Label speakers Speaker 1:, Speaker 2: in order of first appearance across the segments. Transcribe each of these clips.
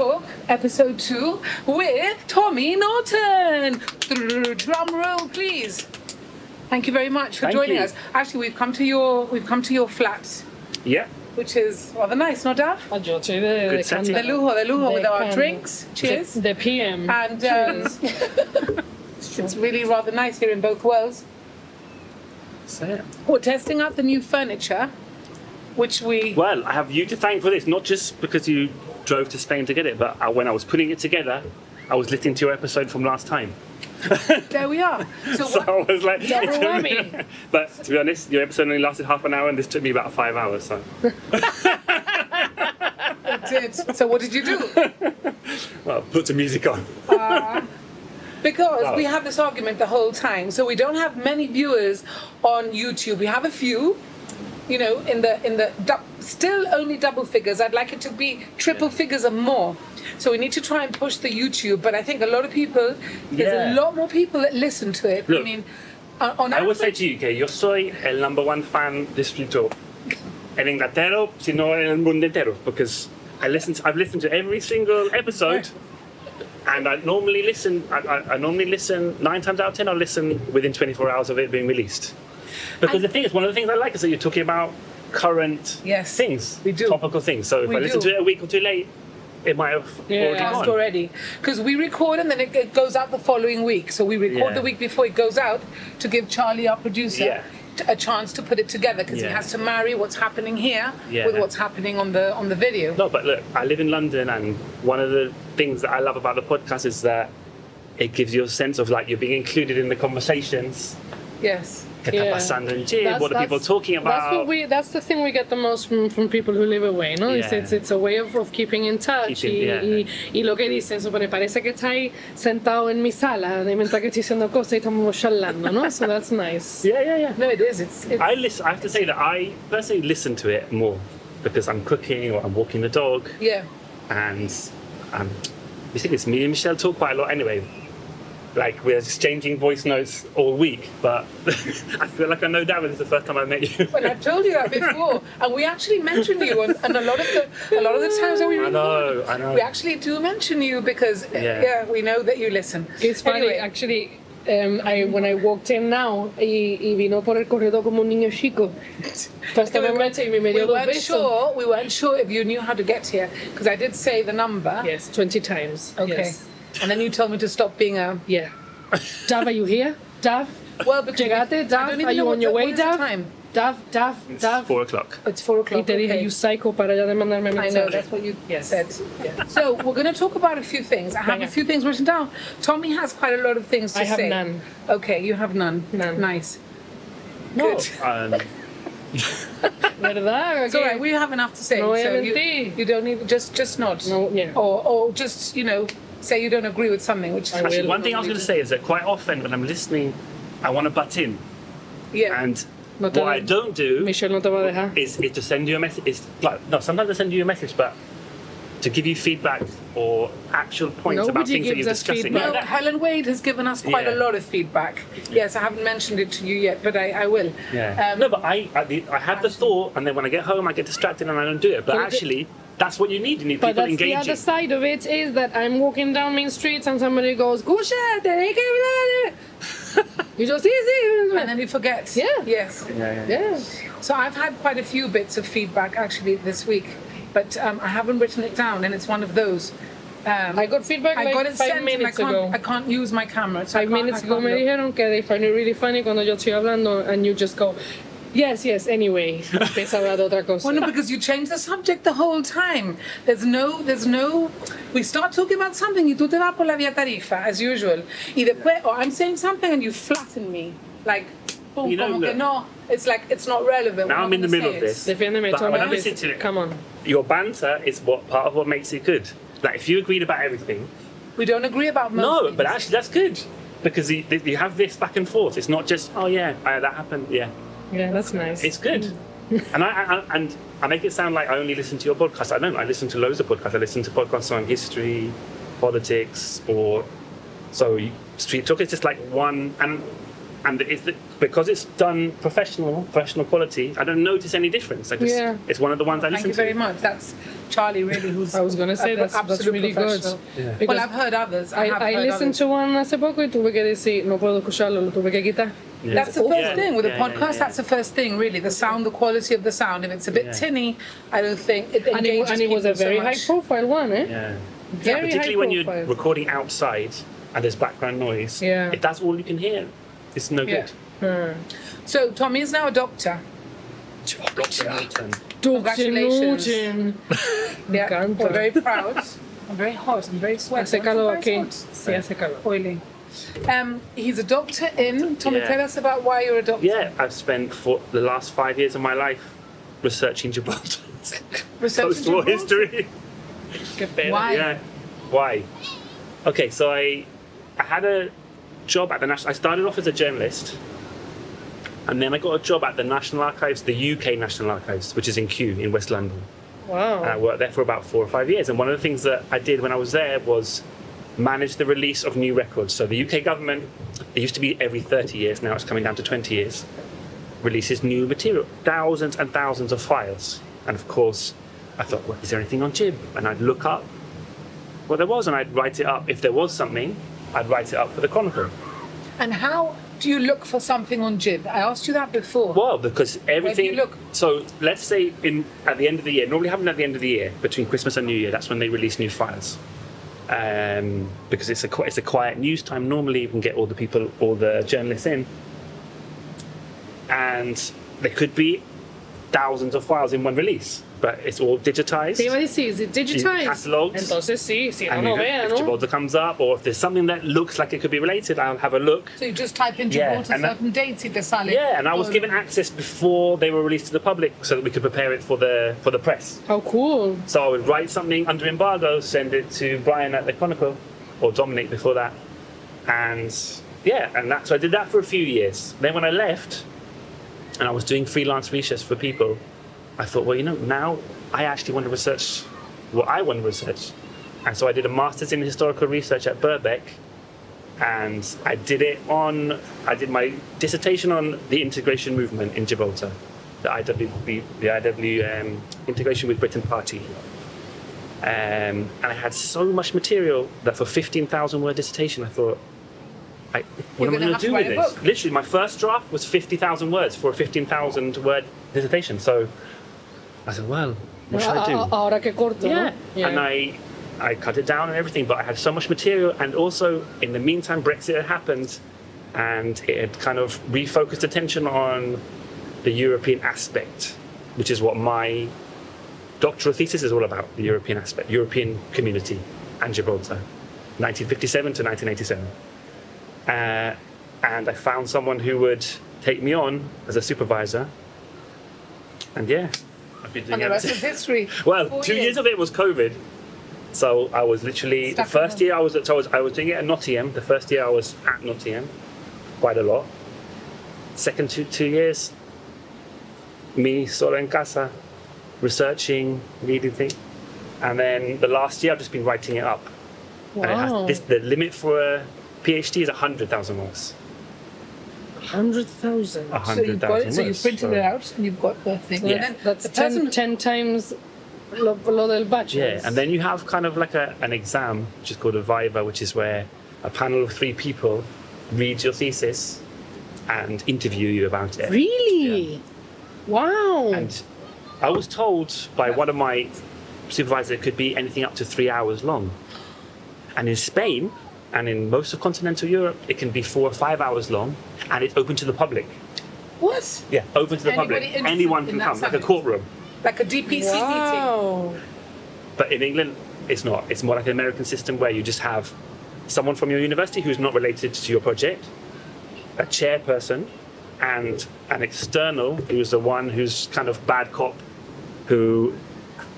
Speaker 1: Talk, episode 2, with Tommy Norton. Drum roll, please. Thank you very much for joining us. Actually, we've come to your flat.
Speaker 2: Yeah.
Speaker 1: Which is rather nice, no, Dav?
Speaker 2: Good setting.
Speaker 1: De lujo with our drinks. Cheers.
Speaker 3: The PM.
Speaker 1: And it's really rather nice here in both worlds. We're testing out the new furniture, which we...
Speaker 2: Well, I have you to thank for this, not just because you drove to Spain to get it, but when I was putting it together, I was listening to your episode from last time.
Speaker 1: There we are.
Speaker 2: So I was like... But to be honest, your episode only lasted half an hour and this took me about 5 hours, so...
Speaker 1: It did. So what did you do?
Speaker 2: Well, put some music on.
Speaker 1: Because we have this argument the whole time. So we don't have many viewers on YouTube. We have a few, in the still only double figures. I'd like it to be triple figures or more. So we need to try and push the YouTube. But I think a lot of people, there's a lot more people that listen to it.
Speaker 2: Look,
Speaker 1: I mean, on
Speaker 2: I would say to you que yo soy el #1 fan de Splito en Inglaterra, sino en el mundo entero, because I've listened to every single episode. And I normally listen 9 times out of 10, I'll listen within 24 hours of it being released. Because the thing is, one of the things I like is that you're talking about current things,
Speaker 1: we do.
Speaker 2: Topical things. So if I listen to it a week or two late, it might have
Speaker 1: already. Because we record and then it goes out the following week. So we record the week before it goes out to give Charlie, our producer, a chance to put it together, because he has to marry what's happening here with what's happening on the video.
Speaker 2: No, but look, I live in London, and one of the things that I love about the podcast is that it gives you a sense of like you're being included in the conversations.
Speaker 1: Yes.
Speaker 2: ¿Qué está pasando en Chile? What are people talking about?
Speaker 3: That's the thing we get the most from people who live away, ¿no? It's a way of keeping in touch. Y lo que dicen, me parece que está ahí sentado en mi sala mientras que estoy haciendo cosas y estamos charlando, ¿no? So that's nice.
Speaker 1: Yeah. No, it is. It's
Speaker 2: I have to say that I personally listen to it more because I'm cooking or I'm walking the dog.
Speaker 1: Yeah.
Speaker 2: And you think it's me and Michelle talk quite a lot anyway. Like, we're exchanging voice notes all week, but I feel like I know David. It's the first time I met you.
Speaker 1: Well, I've told you that before, and we actually mention you on a lot of the times that we record.
Speaker 2: I know.
Speaker 1: We actually do mention you because we know that you listen.
Speaker 3: It's funny,
Speaker 1: anyway.
Speaker 3: Actually. When I walked in now, y vino por el corredor como un niño chico. First time I met him, me dio dos besos.
Speaker 1: We weren't sure if you knew how to get here, because I did say the number.
Speaker 3: Yes, 20 times.
Speaker 1: Okay.
Speaker 3: Yes.
Speaker 1: And then you told me to stop being a...
Speaker 3: Yeah. Dav, are you here? Dav?
Speaker 1: Well, because...
Speaker 3: Llegate? Dav, are you on your way, Dav? Dav.
Speaker 2: It's 4 o'clock.
Speaker 1: It's 4 o'clock.
Speaker 3: Y te dije, you psycho, para ya de mandarme mensaje.
Speaker 1: I know, that's what you said. Yeah. So, we're going to talk about a few things. I have a few things written down. Tommy has quite a lot of things to say.
Speaker 3: I have none.
Speaker 1: Okay, you have none.
Speaker 3: None.
Speaker 1: Nice.
Speaker 3: No.
Speaker 1: Good.
Speaker 3: ¿Verdad?
Speaker 1: It's all right, we have enough to say.
Speaker 3: No
Speaker 1: so you don't need... Just nod.
Speaker 3: No, yeah.
Speaker 1: Or just, say you don't agree with something, which is...
Speaker 2: Actually, one thing I was going to say is that quite often when I'm listening, I want to butt in.
Speaker 1: Yeah.
Speaker 2: And what I don't do
Speaker 3: Michelle no te va a dejar.
Speaker 2: is to send you a message. Sometimes I send you a message, but to give you feedback or actual points about things that you're discussing.
Speaker 1: No, Helen Wade has given us quite a lot of feedback. Yes, I haven't mentioned it to you yet, but I will.
Speaker 2: Yeah. No, but I have the thought, and then when I get home, I get distracted and I don't do it. But actually... That's what you need. You need people engaging.
Speaker 3: But the other side of it is that I'm walking down main streets and somebody goes, "Escucha, tenés que hablar." You just see,
Speaker 1: and then you forget.
Speaker 3: Yeah.
Speaker 1: Yes.
Speaker 3: Yeah.
Speaker 1: So I've had quite a few bits of feedback actually this week, but I haven't written it down, and it's one of those.
Speaker 3: I got feedback
Speaker 1: I got it
Speaker 3: 5 minutes ago.
Speaker 1: I can't use my camera. So
Speaker 3: 5 minutes ago me dijeron que they find it really funny cuando yo estoy hablando and you just go, yes, anyway. Empieza a hablar de otra cosa.
Speaker 1: Well, no, because you change the subject the whole time. There's no... We start talking about something y tú te vas por la vía tarifa, as usual. Y después, or I'm saying something and you flatten me. Like, boom, como que no. It's like, it's not relevant.
Speaker 2: Now I'm in the middle of this.
Speaker 3: Defiéndeme,
Speaker 2: but when I listen to it,
Speaker 3: come on.
Speaker 2: Your banter is part of what makes it good. Like, if you agreed about everything...
Speaker 1: We don't agree about most things.
Speaker 2: But actually that's good. Because you have this back and forth. It's not just, that happened,
Speaker 3: Yeah, that's nice.
Speaker 2: It's good. And I make it sound like I only listen to your podcast. I don't. I listen to loads of podcasts. I listen to podcasts on history, politics, sport. So Street Talk is just like one. And and because it's done professional quality, I don't notice any difference. It's one of the ones I
Speaker 1: Thank
Speaker 2: listen
Speaker 1: you
Speaker 2: to.
Speaker 1: very much. That's Charlie, really, who's.
Speaker 3: I was gonna say that's
Speaker 1: absolute
Speaker 3: really good.
Speaker 1: professional.
Speaker 2: Yeah.
Speaker 1: Well, I've heard others. I
Speaker 3: listened to one hace poco y tuve que decir, no puedo escucharlo, lo tuve que quitar.
Speaker 2: Yeah.
Speaker 1: That's the first thing with a
Speaker 2: Yeah,
Speaker 1: podcast.
Speaker 2: yeah.
Speaker 1: That's the first thing, really. The sound, the quality of the sound. If it's a bit
Speaker 2: Yeah.
Speaker 1: tinny, I don't think it
Speaker 3: And
Speaker 1: engages
Speaker 3: it was a
Speaker 1: people so
Speaker 3: very
Speaker 1: much.
Speaker 3: high-profile one, eh?
Speaker 2: Yeah.
Speaker 3: Very
Speaker 2: Particularly when
Speaker 3: high-profile.
Speaker 2: you're recording outside and there's background noise.
Speaker 3: Yeah.
Speaker 2: If that's all you can hear, it's no
Speaker 1: Yeah.
Speaker 2: good.
Speaker 1: So Tommy is now a doctor.
Speaker 2: Dr. Norton.
Speaker 1: Congratulations.
Speaker 3: Nugent.
Speaker 1: Yeah,
Speaker 3: encanta.
Speaker 1: we're very proud. I'm very hot. I'm very sweaty.
Speaker 3: Hace calor
Speaker 1: Aren't you
Speaker 3: aquí.
Speaker 1: guys hot?
Speaker 3: Sí, hace calor.
Speaker 1: Oily. He's a doctor in. Tommy,
Speaker 2: Yeah.
Speaker 1: tell us about why you're a doctor.
Speaker 2: Yeah, I've spent for the last 5 years of my life researching Gibraltar.
Speaker 1: Researching
Speaker 2: Post-war
Speaker 1: Gibraltar?
Speaker 2: history.
Speaker 3: Qué pena.
Speaker 1: Why?
Speaker 2: Yeah. Why? Okay, so I had a job at the National. I started off as a journalist, and then I got a job at the National Archives, the UK National Archives, which is in Kew in West London.
Speaker 3: Wow.
Speaker 2: And I worked there for about 4 or 5 years. And one of the things that I did when I was there was manage the release of new records. So the UK government, it used to be every 30 years, now it's coming down to 20 years, releases new material, thousands and thousands of files. And of course, I thought, well, is there anything on Gib? And I'd look up what there was and I'd write it up. If there was something, I'd write it up for the Chronicle.
Speaker 1: And how do you look for something on Gib? I asked you that before.
Speaker 2: Well, because everything.
Speaker 1: you look?
Speaker 2: So let's say at the end of the year, normally happen at the end of the year, between Christmas and New Year, that's when they release new files. Because it's a quiet news time. Normally, you can get all the journalists in, and there could be thousands of files in one release, but it's all digitized.
Speaker 3: Te iba a decir, is it digitized?
Speaker 2: Catalogs.
Speaker 3: Entonces sí, si no,
Speaker 2: And
Speaker 3: no
Speaker 2: you-
Speaker 3: vea,
Speaker 2: if
Speaker 3: ¿no?
Speaker 2: Gibraltar comes up, or if there's something that looks like it could be related, I'll have a look.
Speaker 1: So you just type in
Speaker 2: Yeah,
Speaker 1: Gibraltar
Speaker 2: and that-
Speaker 1: certain dates, y te sale.
Speaker 2: Yeah, and I was
Speaker 1: todo.
Speaker 2: given access before they were released to the public, so that we could prepare it for the press.
Speaker 3: How cool.
Speaker 2: So I would write something under embargo, send it to Brian at the Chronicle, or Dominic before that, and so I did that for a few years. Then when I left, and I was doing freelance research for people, I thought, well, now I actually want to research what I want to research, and so I did a master's in historical research at Birkbeck, and I did my dissertation on the integration movement in Gibraltar, the IW integration with Britain Party. And I had so much material that for 15,000 word dissertation, I thought, what
Speaker 1: You're
Speaker 2: am I
Speaker 1: gonna
Speaker 2: going
Speaker 1: have
Speaker 2: to
Speaker 1: to
Speaker 2: do with
Speaker 1: write a
Speaker 2: this?
Speaker 1: book.
Speaker 2: Literally, my first draft was 50,000 words for a 15,000 word dissertation. So I said, well, what should I do?
Speaker 3: Ahora que corto,
Speaker 2: Yeah.
Speaker 3: ¿no?
Speaker 2: And I cut it down and everything, but I had so much material, and also in the meantime Brexit had happened, and it had kind of refocused attention on the European aspect, which is what my doctoral thesis is all about, the European aspect, European community and Gibraltar, 1957 to 1987. And I found someone who would take me on as a supervisor, and I've been doing
Speaker 1: And the rest
Speaker 2: it.
Speaker 1: is history.
Speaker 2: Well,
Speaker 1: 4
Speaker 2: 2 years of it was COVID. So I was literally
Speaker 1: Stuck
Speaker 2: the first
Speaker 1: in
Speaker 2: year I was doing it at Nottingham. The first year I was at Nottingham, quite a lot. Second two years, me solo en casa, researching, reading things, and then the last year I've just been writing it up. And it
Speaker 3: Wow.
Speaker 2: the limit for a PhD is 100,000 words.
Speaker 3: 100,000.
Speaker 1: So you've got it, so you've printed it out and you've got the thing.
Speaker 2: Yeah.
Speaker 1: And then
Speaker 3: That's
Speaker 1: the person
Speaker 3: 10 times lo del bachelor's.
Speaker 2: Yeah, and then you have kind of like an exam, which is called a viva, which is where a panel of 3 people read your thesis and interview you about it.
Speaker 3: Really? Wow.
Speaker 2: And I was told by one of my supervisors it could be anything up to 3 hours long. And in Spain and in most of continental Europe, it can be 4 or 5 hours long, and it's open to the public.
Speaker 1: what?
Speaker 2: Yeah, open to the
Speaker 1: Anybody
Speaker 2: public.
Speaker 1: interested
Speaker 2: Anyone
Speaker 1: in
Speaker 2: can
Speaker 1: that
Speaker 2: come, like a
Speaker 1: subject?
Speaker 2: courtroom.
Speaker 1: Like a DPC meeting.
Speaker 3: Wow.
Speaker 2: But in England, it's not. It's more like an American system where you just have someone from your university who's not related to your project, a chairperson, and an external who's the one who's kind of bad cop, who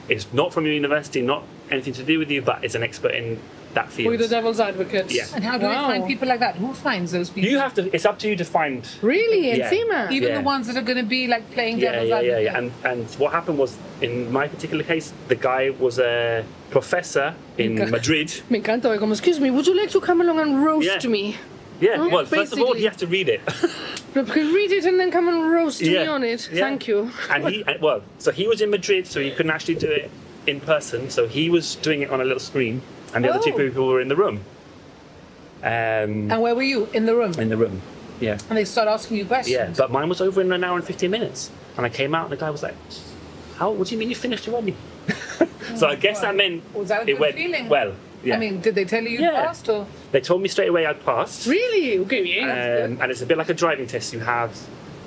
Speaker 2: is not from your university, not anything to do with you, but is an expert in that field.
Speaker 3: We're the devil's advocates.
Speaker 2: Yeah.
Speaker 1: And how do we
Speaker 3: Wow.
Speaker 1: find people like that? Who finds those people?
Speaker 2: You have to. It's up to you to find.
Speaker 3: Really?
Speaker 2: Yeah.
Speaker 3: Encima?
Speaker 1: Even
Speaker 2: Yeah.
Speaker 1: the ones that are going to be like playing
Speaker 2: Yeah,
Speaker 1: devil's
Speaker 2: yeah, yeah,
Speaker 1: advocate.
Speaker 2: yeah. And what happened was, in my particular case, the guy was a professor in
Speaker 3: Okay.
Speaker 2: Madrid.
Speaker 3: Me encanta. Como, excuse me, would you like to come along and roast
Speaker 2: Yeah.
Speaker 3: me?
Speaker 2: Yeah,
Speaker 3: Oh,
Speaker 2: well, first of all,
Speaker 3: basically.
Speaker 2: he has to read it.
Speaker 3: Read it and then come and roast me on it.
Speaker 2: yeah.
Speaker 3: Thank you.
Speaker 2: So he was in Madrid, so he couldn't actually do it in person. So he was doing it on a little screen, and the other two
Speaker 1: Oh.
Speaker 2: people were in the room.
Speaker 1: And where were you? In the room?
Speaker 2: In the room, yeah.
Speaker 1: And they start asking you questions.
Speaker 2: Yeah, but mine was over in an hour and 15 minutes. And I came out and the guy was like, what do you mean you finished already? So I guess that meant
Speaker 1: Was that a
Speaker 2: it
Speaker 1: good
Speaker 2: went
Speaker 1: feeling?
Speaker 2: well. Yeah.
Speaker 1: I mean, did they tell you you
Speaker 2: Yeah.
Speaker 1: passed or?
Speaker 2: They told me straight away I'd passed.
Speaker 3: Really? Okay, bien.
Speaker 2: And it's a bit like a driving test. You have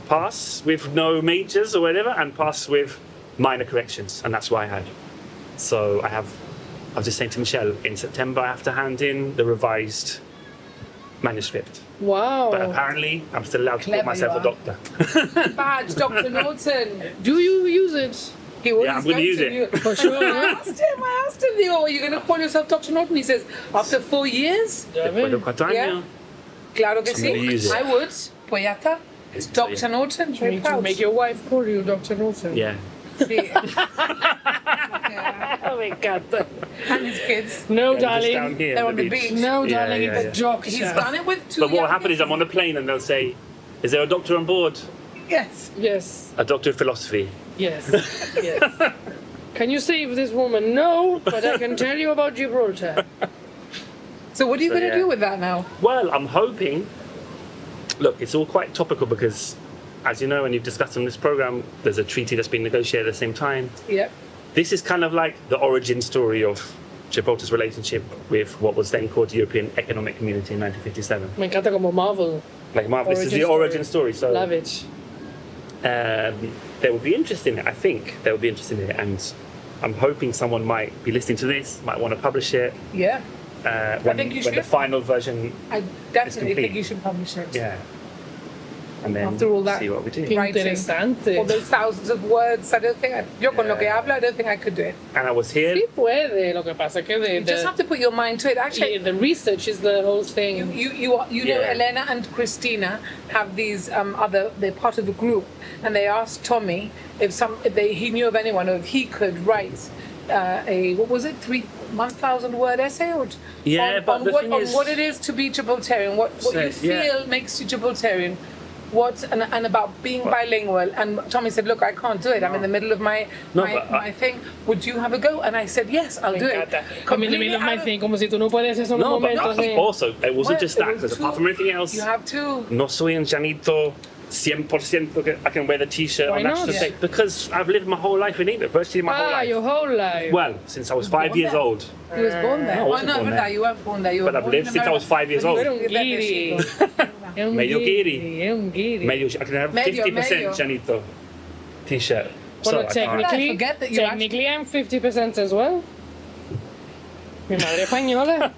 Speaker 2: pass with no majors or whatever and pass with minor corrections. And that's what I had. So I was just saying to Michelle, in September I have to hand in the revised manuscript.
Speaker 3: Wow.
Speaker 2: But apparently I'm still allowed to
Speaker 1: Clever
Speaker 2: call myself
Speaker 1: you
Speaker 2: a
Speaker 1: are.
Speaker 2: doctor.
Speaker 1: Badge, Dr. Norton.
Speaker 3: Do you use it?
Speaker 1: He was
Speaker 2: Yeah, I'm gonna use it.
Speaker 3: For sure.
Speaker 1: I asked him, oh, are you going to call yourself Dr. Norton? He says, after 4 years?
Speaker 2: Después de 4
Speaker 1: Yeah.
Speaker 2: años.
Speaker 1: Claro que
Speaker 2: I'm gonna
Speaker 1: sí.
Speaker 2: use it.
Speaker 1: I would. Pues ya está. It's Dr.
Speaker 2: Yeah.
Speaker 1: Norton.
Speaker 3: You
Speaker 1: Very
Speaker 3: need to
Speaker 1: proud.
Speaker 3: make your wife call you Dr. Norton.
Speaker 2: Yeah.
Speaker 1: Sí. Yeah.
Speaker 3: Oh, me encanta.
Speaker 1: And his kids.
Speaker 3: No,
Speaker 2: Yeah, just down
Speaker 3: darling.
Speaker 2: here
Speaker 1: They're on the beach.
Speaker 3: No,
Speaker 2: Yeah,
Speaker 3: darling,
Speaker 2: yeah,
Speaker 3: it's
Speaker 2: yeah.
Speaker 3: a joke.
Speaker 1: He's done it with 2
Speaker 2: But what will
Speaker 1: young
Speaker 2: happen is I'm on the plane and they'll say, is there a doctor on board?
Speaker 1: Yes.
Speaker 3: Yes,
Speaker 2: A doctor of philosophy.
Speaker 3: yes, yes. Can you save this woman? No, but I can tell you about Gibraltar.
Speaker 1: So what are you
Speaker 2: So,
Speaker 1: going to
Speaker 2: yeah.
Speaker 1: do with that now?
Speaker 2: Well, I'm hoping. Look, it's all quite topical because, as you know, and you've discussed on this program, there's a treaty that's been negotiated at the same time.
Speaker 1: Yep.
Speaker 2: This is kind of like the origin story of Gibraltar's relationship with what was then called the European Economic Community in 1957.
Speaker 3: Me encanta como Marvel.
Speaker 2: Like, Marv, this is
Speaker 3: Origin
Speaker 2: the
Speaker 3: story.
Speaker 2: origin story. So
Speaker 3: Love it.
Speaker 2: There will be interest in it. I think there will be interest in it, and I'm hoping someone might be listening to this, might want to publish it.
Speaker 1: Yeah.
Speaker 2: When,
Speaker 1: think you
Speaker 2: when the
Speaker 1: should.
Speaker 2: final version,
Speaker 1: I definitely
Speaker 2: complete.
Speaker 1: think you should publish it.
Speaker 2: yeah. And then
Speaker 1: After all that,
Speaker 2: see what we do.
Speaker 3: Qué
Speaker 1: Writing.
Speaker 3: interesante.
Speaker 1: All those thousands of words, I don't think yo con lo que hablo, I don't think I could do it.
Speaker 2: And I was here.
Speaker 3: Sí puede, lo que pasa es que
Speaker 1: You just have to put your mind to it. Actually,
Speaker 3: the research is the whole thing.
Speaker 1: you know
Speaker 2: Yeah.
Speaker 1: Elena and Christina have these they're part of a group, and they asked Tommy if he knew of anyone, or if he could write what was it, 1,000 word essay or
Speaker 2: Yeah, but the thing
Speaker 1: on
Speaker 2: is-
Speaker 1: what it is to be Gibraltarian, what
Speaker 2: So,
Speaker 1: you feel
Speaker 2: yeah.
Speaker 1: makes you Gibraltarian. And about being bilingual, and Tommy said, "Look, I can't do it. I'm in the middle of my thing. Would you have a go?" And I said, "Yes, I'll
Speaker 3: Me
Speaker 1: do
Speaker 3: encanta.
Speaker 1: it."
Speaker 3: I'm in the middle of my thing, como si tú no puedes esos
Speaker 2: No, but
Speaker 3: momentos de...
Speaker 2: also, it wasn't
Speaker 1: Well,
Speaker 2: just
Speaker 1: it
Speaker 2: that,
Speaker 1: was
Speaker 2: because
Speaker 1: too-
Speaker 2: apart from everything else,
Speaker 1: You have to.
Speaker 2: no soy un Janito 100% que I can wear the t-shirt
Speaker 3: Why
Speaker 2: on National
Speaker 3: not?
Speaker 2: Day. Because I've lived my whole life in England, virtually my whole life.
Speaker 3: your whole life.
Speaker 2: Well, since I was 5
Speaker 1: born
Speaker 2: years
Speaker 1: there.
Speaker 2: old.
Speaker 1: He was born there.
Speaker 2: I wasn't born
Speaker 1: verdad,
Speaker 2: there.
Speaker 1: you weren't born there. You were
Speaker 2: But I've
Speaker 1: born
Speaker 2: lived
Speaker 1: in
Speaker 2: since I was
Speaker 1: America.
Speaker 2: 5 years
Speaker 1: But
Speaker 2: old.
Speaker 1: you
Speaker 3: Era un
Speaker 1: were
Speaker 3: guiri.
Speaker 1: bebecito.
Speaker 3: Era un
Speaker 2: Medio
Speaker 3: guiri.
Speaker 2: guiri.
Speaker 3: Era un guiri.
Speaker 2: I can have
Speaker 1: Medio,
Speaker 2: 50%
Speaker 1: medio.
Speaker 2: Janito t-shirt.
Speaker 3: Well,
Speaker 2: I can't.
Speaker 3: technically,
Speaker 1: I forget that you
Speaker 3: technically I'm 50% as well. Mi madre española.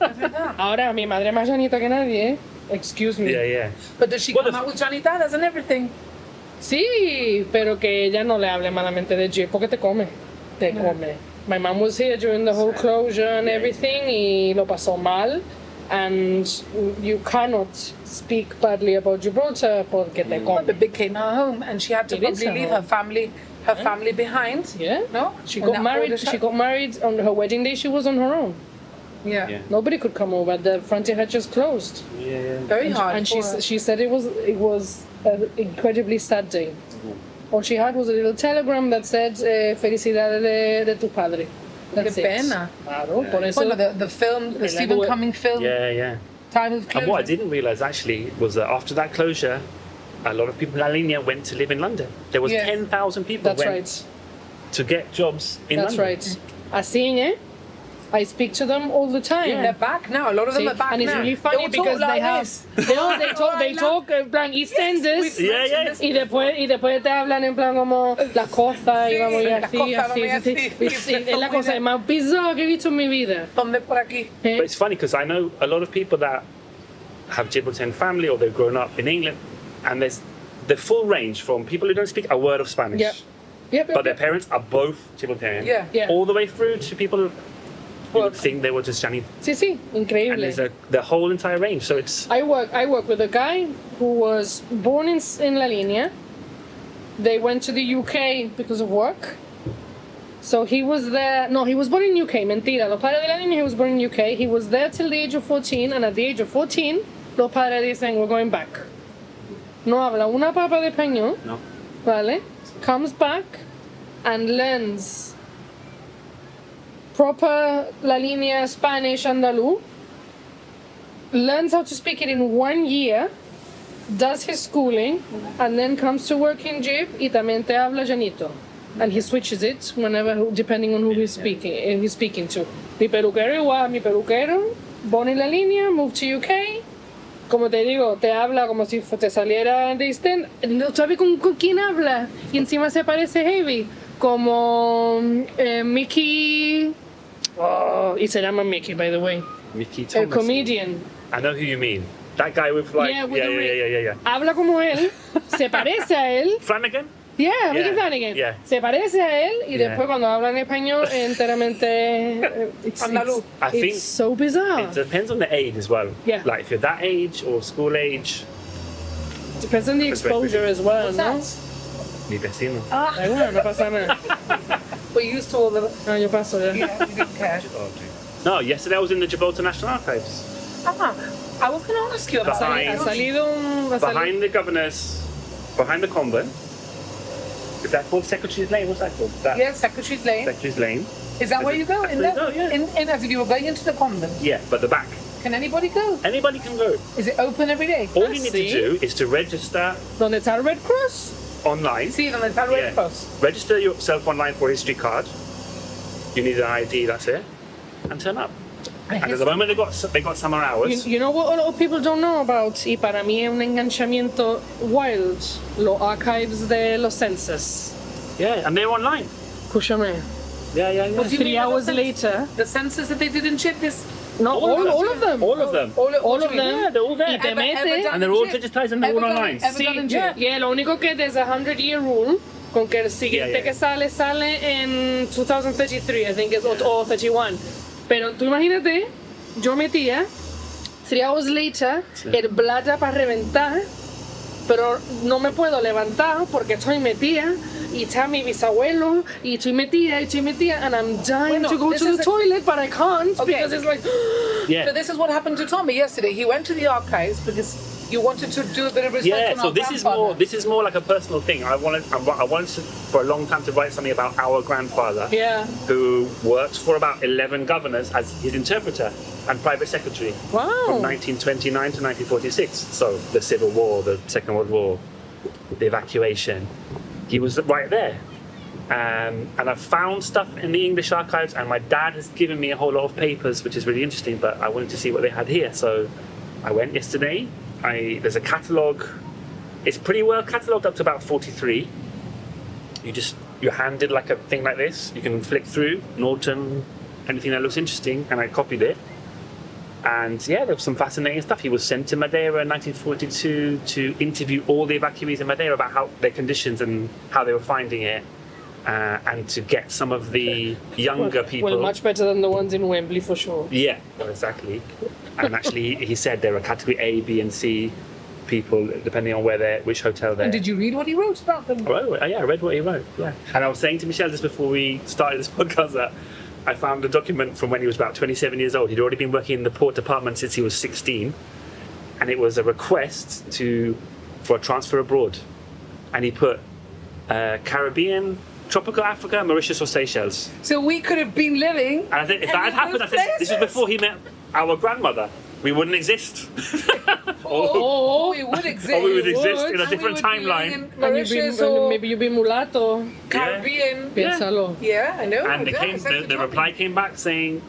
Speaker 3: Ahora, mi madre más llanita que nadie, ¿eh? Excuse me.
Speaker 2: Yeah, yeah.
Speaker 1: But does she
Speaker 2: Well,
Speaker 1: come
Speaker 2: the-
Speaker 1: out with Janitadas and everything?
Speaker 3: Sí, pero que ella no le hable malamente de Jay porque te come. Te come. My mom was here during the whole closure and everything y lo pasó mal. And you cannot speak badly about Gibraltar porque te
Speaker 1: The
Speaker 3: come.
Speaker 1: big came her home, and she had to
Speaker 3: It is
Speaker 1: probably
Speaker 3: her
Speaker 1: leave
Speaker 3: home.
Speaker 1: her family behind.
Speaker 3: Yeah.
Speaker 1: No,
Speaker 3: She
Speaker 1: On
Speaker 3: got
Speaker 1: that
Speaker 3: married.
Speaker 1: border
Speaker 3: She
Speaker 1: shut.
Speaker 3: got married on her wedding day. She was on her own.
Speaker 1: Yeah.
Speaker 2: Yeah.
Speaker 3: Nobody could come over. The frontier had just closed.
Speaker 2: Yeah.
Speaker 1: Very hard.
Speaker 3: And
Speaker 1: for her.
Speaker 3: she said it was an incredibly sad day. All she had was a little telegram that said felicidades de tu padre. That's
Speaker 1: Qué
Speaker 3: it.
Speaker 1: pena.
Speaker 3: Claro, por eso.
Speaker 1: Bueno, the film, the
Speaker 3: Okay,
Speaker 1: Stephen
Speaker 3: like-
Speaker 1: Cumming film,
Speaker 2: Yeah, yeah.
Speaker 1: Time of Closure.
Speaker 2: And what I didn't realise actually was that after that closure, a lot of people in La Linea went to live in London. There was
Speaker 1: Yeah.
Speaker 2: 10,000 people
Speaker 3: That's
Speaker 2: went
Speaker 3: right.
Speaker 2: to get jobs in
Speaker 3: That's
Speaker 2: London.
Speaker 3: right. Así, ¿eh? I speak to them all the time.
Speaker 1: They're back now. A lot of them
Speaker 3: See?
Speaker 1: are back
Speaker 3: And it's
Speaker 1: now.
Speaker 3: really
Speaker 1: They
Speaker 3: funny
Speaker 1: all talk
Speaker 3: because they
Speaker 1: like
Speaker 3: have
Speaker 1: this.
Speaker 3: they talk en plan EastEnders.
Speaker 2: Yeah, yeah.
Speaker 3: Y después te hablan en plan como las cosas y
Speaker 1: Sí,
Speaker 3: vamos a ir
Speaker 1: las
Speaker 3: así,
Speaker 1: cosas,
Speaker 3: así,
Speaker 1: vamos a ir
Speaker 3: así.
Speaker 1: así.
Speaker 3: Sí, es la cosa más bizarra que he visto en mi vida.
Speaker 1: Donde por aquí.
Speaker 2: But it's funny because I know a lot of people that have Gibraltarian family or they've grown up in England, and there's the full range from people who don't speak a word of Spanish,
Speaker 3: Yep. Yep,
Speaker 2: but their parents are both Gibraltarian,
Speaker 1: Yeah.
Speaker 3: Yeah.
Speaker 2: all the way through to people who
Speaker 1: Well,
Speaker 2: would think they were just Chinese.
Speaker 3: Sí, sí,
Speaker 2: And
Speaker 3: increíble.
Speaker 2: there's the whole entire range. So it's
Speaker 3: I work with a guy who was born in La Linea. They went to the UK because of work. So he was there. No, he was born in UK. Mentira. Los padres de La Linea. He was born in UK. He was there till the age of 14, and at the age of 14, los padres dicen, we're going back. No habla una papa de español,
Speaker 2: No.
Speaker 3: ¿vale? Comes back and learns proper la línea Spanish andaluz, learns how to speak it in 1 year, does his schooling, and then comes to work in Jeep y también te habla llanito. And he switches it whenever, depending on who he's speaking to. Mi peluquero igual, mi peluquero, pone la línea, move to UK. Como te digo, te habla como si te saliera de Eastern. No sabes con quién habla. Y encima se parece heavy. Como Mickey. Oh, y se llama Mickey, by the way.
Speaker 2: Mickey
Speaker 3: El
Speaker 2: Thomas.
Speaker 3: comedian.
Speaker 2: I know who you mean. That guy with like
Speaker 3: Yeah, with the ring.
Speaker 2: yeah.
Speaker 3: Habla como él. Se parece a él.
Speaker 2: Flanagan?
Speaker 3: Yeah,
Speaker 2: Yeah,
Speaker 3: Mickey Flanagan.
Speaker 2: yeah.
Speaker 3: Se parece a él y
Speaker 2: Yeah.
Speaker 3: después cuando habla en español enteramente
Speaker 1: Andaluz.
Speaker 2: I think
Speaker 3: it's so bizarre.
Speaker 2: it depends on the age as well.
Speaker 3: Yeah.
Speaker 2: Like if you're that age or school age,
Speaker 3: Depends on the exposure as well,
Speaker 1: What's
Speaker 3: ¿no?
Speaker 1: that?
Speaker 2: mi vecino.
Speaker 1: Ah,
Speaker 3: Ay, bueno, no pasa nada.
Speaker 1: we're used to all the.
Speaker 3: No, yo paso ya.
Speaker 1: Yeah, we didn't care.
Speaker 2: No, yesterday I was in the Gibraltar National Archives.
Speaker 1: Ah, I was going to ask you about
Speaker 2: Behind-
Speaker 3: Ha
Speaker 1: that.
Speaker 3: salido un... ha salido-
Speaker 2: Behind the governor's, behind the convent. Is that called Secretary's Lane? What's that called? That
Speaker 1: Yes, Secretary's Lane.
Speaker 2: Secretary's Lane.
Speaker 1: Is that where you go? In
Speaker 2: That's
Speaker 1: there?
Speaker 2: where you go, yeah.
Speaker 1: In as if you were going into the convent.
Speaker 2: Yeah, but the back.
Speaker 1: Can anybody go?
Speaker 2: Anybody can go.
Speaker 1: Is it open every day?
Speaker 2: All you need
Speaker 3: see.
Speaker 2: to do is to register
Speaker 3: ¿Dónde está el Red Cross?
Speaker 2: online.
Speaker 1: See, on the Red
Speaker 2: Yeah.
Speaker 1: Cross.
Speaker 2: Register yourself online for a history card. You need an ID, that's it. And turn up. And at the moment they got summer hours.
Speaker 3: You know what a lot of people don't know about, y para mí es un enganchamiento wild, los archives de los census.
Speaker 2: Yeah, and they're online.
Speaker 3: Escúchame.
Speaker 2: Yeah.
Speaker 1: What do you
Speaker 3: 3
Speaker 1: mean
Speaker 3: hours
Speaker 1: the census?
Speaker 3: later,
Speaker 1: The census that they did in Chip, this.
Speaker 3: no, all of them.
Speaker 2: All of them.
Speaker 3: All of them.
Speaker 2: Yeah, they're all there.
Speaker 3: Y te
Speaker 1: Ever
Speaker 3: mete.
Speaker 1: done
Speaker 2: And they're all
Speaker 1: in Chip?
Speaker 2: digitized and they're all
Speaker 1: Ever done-
Speaker 2: online.
Speaker 1: ever done in
Speaker 3: Sí,
Speaker 1: Chip?
Speaker 3: yeah, lo único que there's a 100-year rule, con que el siguiente
Speaker 2: Yeah.
Speaker 3: que sale en 2033, I think, o 31. Pero tú imagínate, yo metía, 3 hours later, el bladder para reventar, pero no me puedo levantar porque estoy metida, y está mi bisabuelo, y estoy metida, and I'm dying
Speaker 1: Bueno,
Speaker 3: to go
Speaker 1: this
Speaker 3: to
Speaker 1: is
Speaker 3: the
Speaker 1: a-
Speaker 3: toilet, but I can't,
Speaker 1: Okay.
Speaker 3: because it's like,
Speaker 2: Yeah.
Speaker 1: So this is what happened to Tommy yesterday. He went to the archives because you wanted to do a bit of research
Speaker 2: Yeah,
Speaker 1: on
Speaker 2: so
Speaker 1: our
Speaker 2: this is
Speaker 1: grandfather.
Speaker 2: more like a personal thing. I wanted to, for a long time to write something about our grandfather,
Speaker 3: yeah,
Speaker 2: who worked for about 11 governors as his interpreter and private secretary
Speaker 3: wow.
Speaker 2: from 1929 to 1946. So the Civil War, the Second World War, the evacuation. He was right there. And I found stuff in the English archives, and my dad has given me a whole lot of papers, which is really interesting, but I wanted to see what they had here. So I went yesterday. There's a catalogue. It's pretty well catalogued up to about 43. You're handed like a thing like this. You can flick through Norton, anything that looks interesting, and I copied it. And yeah, there was some fascinating stuff. He was sent to Madeira in 1942 to interview all the evacuees in Madeira about how their conditions and how they were finding it, and to get some of the younger people.
Speaker 3: Well, much better than the ones in Wembley for sure.
Speaker 2: Yeah, well, exactly. And actually, he said there are category A, B, and C people depending on which hotel they're.
Speaker 1: And did you read what he wrote about them?
Speaker 2: I read what he wrote. Yeah, and I was saying to Michelle just before we started this podcast that I found a document from when he was about 27 years old. He'd already been working in the port department since he was 16, and it was a request for a transfer abroad, and he put Caribbean, tropical Africa, Mauritius, or Seychelles.
Speaker 1: So we could have been living.
Speaker 2: And I think if that had
Speaker 1: in
Speaker 2: happened, I
Speaker 1: those
Speaker 2: said this was
Speaker 1: places.
Speaker 2: before he met our grandmother. We wouldn't exist.
Speaker 1: Oh, we would exist.
Speaker 2: Or we would exist in a
Speaker 1: And we
Speaker 2: different
Speaker 1: would be living
Speaker 2: timeline.
Speaker 1: in
Speaker 3: And
Speaker 1: Mauritius or
Speaker 3: maybe you be mulatto.
Speaker 1: Caribbean.
Speaker 3: Piénsalo.
Speaker 1: Yeah, I know.
Speaker 2: And
Speaker 1: yeah, I said to
Speaker 2: the
Speaker 1: Tommy.
Speaker 2: reply came back saying,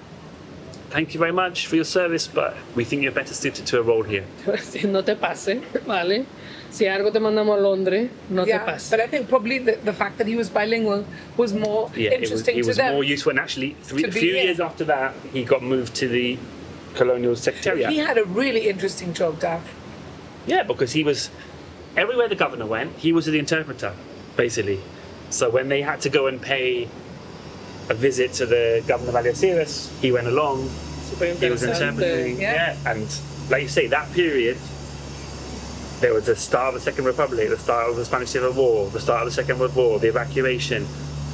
Speaker 2: "Thank you very much for your service, but we think you're better suited to a role here."
Speaker 3: Si no te pase, ¿vale? Si algo te mandamos a Londres, no te
Speaker 1: Yeah,
Speaker 3: pase.
Speaker 1: but I think probably the fact that he was bilingual was more
Speaker 2: Yeah,
Speaker 1: interesting
Speaker 2: he
Speaker 1: to
Speaker 2: was
Speaker 1: them.
Speaker 2: more useful. And actually,
Speaker 1: To
Speaker 2: a
Speaker 1: be
Speaker 2: few
Speaker 1: here.
Speaker 2: years after that, he got moved to the colonial secretariat.
Speaker 1: He had a really interesting job, Dav.
Speaker 2: Yeah, because he was everywhere the governor went, he was the interpreter, basically. So when they had to go and pay a visit to the governor of Algeciras, he went along. He was interpreting.
Speaker 1: yeah.
Speaker 2: And like you say, that period, there was the start of the Second Republic, the start of the Spanish Civil War, the start of the Second World War, the evacuation,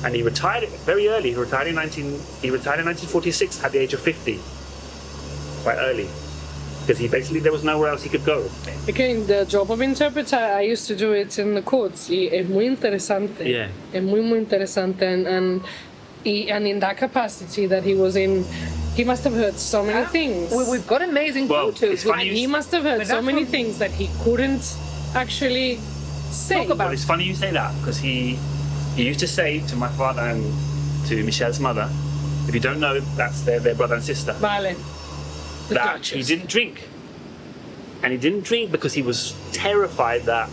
Speaker 2: and he retired very early. He retired in 1946 at the age of 50, quite early. because there was nowhere else he could go.
Speaker 3: Again, the job of interpreter, I used to do it in the courts. Y es muy interesante.
Speaker 2: Yeah.
Speaker 3: Es muy, muy interesante. And in that capacity that he was in, he must have heard so many things.
Speaker 1: We've got amazing
Speaker 2: Well,
Speaker 1: photos.
Speaker 2: it's funny
Speaker 3: And he must have heard
Speaker 1: But
Speaker 3: so
Speaker 1: that's
Speaker 3: many
Speaker 1: from-
Speaker 3: things that he couldn't actually say.
Speaker 1: Talk about.
Speaker 2: Well, it's funny you say that because he used to say to my father and to Michelle's mother, if you don't know, that's their brother and sister,
Speaker 3: Vale. The
Speaker 2: that
Speaker 3: Duchess.
Speaker 2: he didn't drink. And he didn't drink because he was terrified that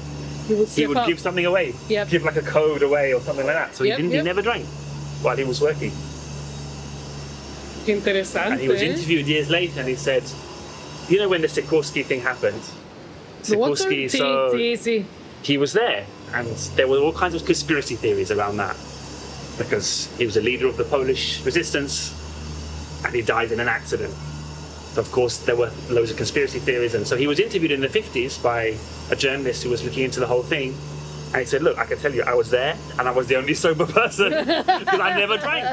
Speaker 3: He would,
Speaker 2: he
Speaker 3: slip
Speaker 2: would
Speaker 3: up.
Speaker 2: give something away,
Speaker 3: Yep.
Speaker 2: give like a code away or something like that. So
Speaker 3: Yep,
Speaker 2: he
Speaker 3: yep.
Speaker 2: never drank while he was working.
Speaker 3: Qué interesante.
Speaker 2: And he was interviewed years later and he said, you know when the Sikorsky thing happened?
Speaker 3: What's
Speaker 2: Sikorsky,
Speaker 3: sí,
Speaker 2: so
Speaker 3: sí, sí.
Speaker 2: he was there and there were all kinds of conspiracy theories around that because he was a leader of the Polish resistance and he died in an accident. So of course there were loads of conspiracy theories, and so he was interviewed in the 50s by a journalist who was looking into the whole thing, and he said, look, I can tell you I was there and I was the only sober person because I never drank.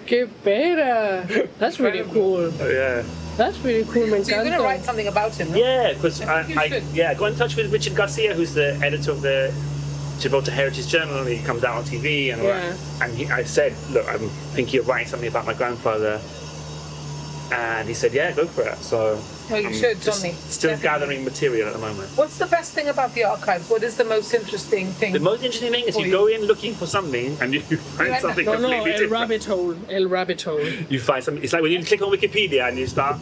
Speaker 3: Qué pera. That's really cool.
Speaker 2: Yeah.
Speaker 3: That's really cool. Me
Speaker 1: So you're going to
Speaker 3: encanta.
Speaker 1: write something about him, no?
Speaker 2: Yeah, because
Speaker 1: I think you should.
Speaker 2: I got in touch with Richard Garcia, who's the editor of the Gibraltar Heritage Journal. He comes out on TV, and all
Speaker 3: Yeah.
Speaker 2: that. And I said, look, I'm thinking of writing something about my grandfather. And he said, yeah, go for it. So
Speaker 1: Well, you
Speaker 2: I'm
Speaker 1: should,
Speaker 2: just
Speaker 1: Johnny.
Speaker 2: still
Speaker 1: Definitely.
Speaker 2: gathering material at the moment.
Speaker 1: What's the best thing about the archives? What is the most interesting thing?
Speaker 2: The most interesting thing is
Speaker 1: For
Speaker 2: you
Speaker 1: you.
Speaker 2: go in looking for something and you find
Speaker 1: Yeah,
Speaker 2: something
Speaker 3: No,
Speaker 2: completely
Speaker 3: el
Speaker 2: different.
Speaker 3: rabbit hole. El rabbit hole.
Speaker 2: You find something. It's like when you click on Wikipedia and you start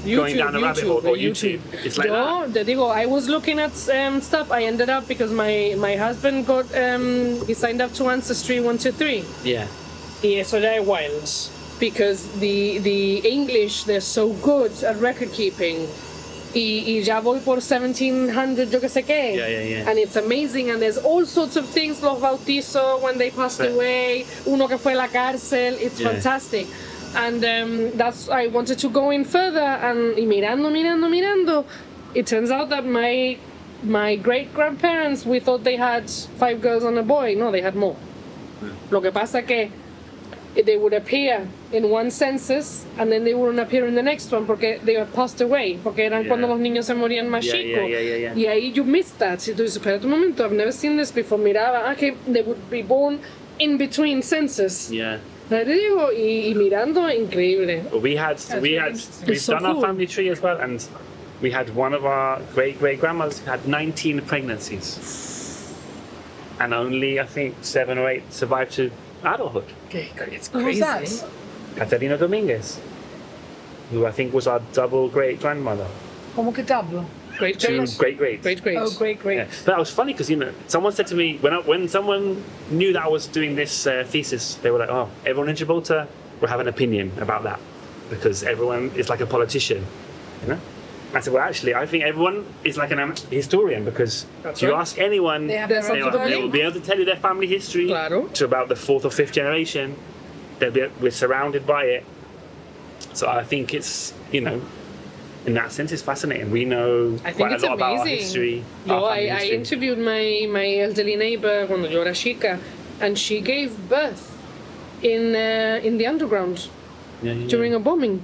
Speaker 2: going down a rabbit hole, or YouTube. It's like
Speaker 3: Yo,
Speaker 2: that.
Speaker 3: te digo, I was looking at stuff. I ended up because my husband got he signed up to Ancestry 123.
Speaker 2: Yeah.
Speaker 3: Y eso ya es wild because the English they're so good at record keeping. Y ya voy por 1700, yo que sé qué.
Speaker 2: Yeah.
Speaker 3: And it's amazing, and there's all sorts of things, los bautizos, when they passed
Speaker 2: Yeah.
Speaker 3: away, uno que fue a la cárcel, it's
Speaker 2: Yeah.
Speaker 3: fantastic. And that's, I wanted to go in further, and y mirando, it turns out that my great-grandparents, we thought they had 5 girls and a boy. No, they had more. Lo que pasa que they would appear in one census and then they wouldn't appear in the next one porque they had passed away, porque eran
Speaker 2: Yeah.
Speaker 3: cuando los niños se morían más
Speaker 2: Yeah,
Speaker 3: chicos.
Speaker 2: yeah.
Speaker 3: Y ahí you missed that. Si tú dices, espérate un momento, I've never seen this before. Miraba, que they would be born in between census.
Speaker 2: Yeah.
Speaker 3: Te digo, y mirando, increíble.
Speaker 2: We've
Speaker 3: so
Speaker 2: done our
Speaker 3: cool.
Speaker 2: family tree as well, and we had one of our great grandmothers who had 19 pregnancies, and only I think 7 or 8 survived to adulthood.
Speaker 3: It's
Speaker 1: Who was
Speaker 3: crazy.
Speaker 1: that?
Speaker 2: Catalina Dominguez, who I think was our double great grandmother,
Speaker 1: Como que double?
Speaker 3: Great,
Speaker 2: 2
Speaker 3: great.
Speaker 2: great.
Speaker 3: Great.
Speaker 1: Oh, great.
Speaker 2: Yeah. But it was funny because someone said to me when someone knew that I was doing this thesis, they were like, "Oh, everyone in Gibraltar will have an opinion about that because everyone is like a politician," you know. I said, "Well, actually, I think everyone is like an historian because
Speaker 3: That's
Speaker 2: if you
Speaker 3: right.
Speaker 2: ask anyone,
Speaker 1: They have
Speaker 3: their
Speaker 2: they
Speaker 3: own
Speaker 2: will be able to tell you their family history
Speaker 3: Claro.
Speaker 2: to about the 4th or 5th generation. We're surrounded by it, so I think it's in that sense, it's fascinating. We know
Speaker 3: I think
Speaker 2: quite
Speaker 3: it's
Speaker 2: a lot about our
Speaker 3: amazing.
Speaker 2: history.
Speaker 3: Yo,
Speaker 2: our family
Speaker 3: I
Speaker 2: history.
Speaker 3: interviewed my elderly neighbor cuando yo era chica, and she gave birth in the underground
Speaker 2: Yeah.
Speaker 3: during a bombing.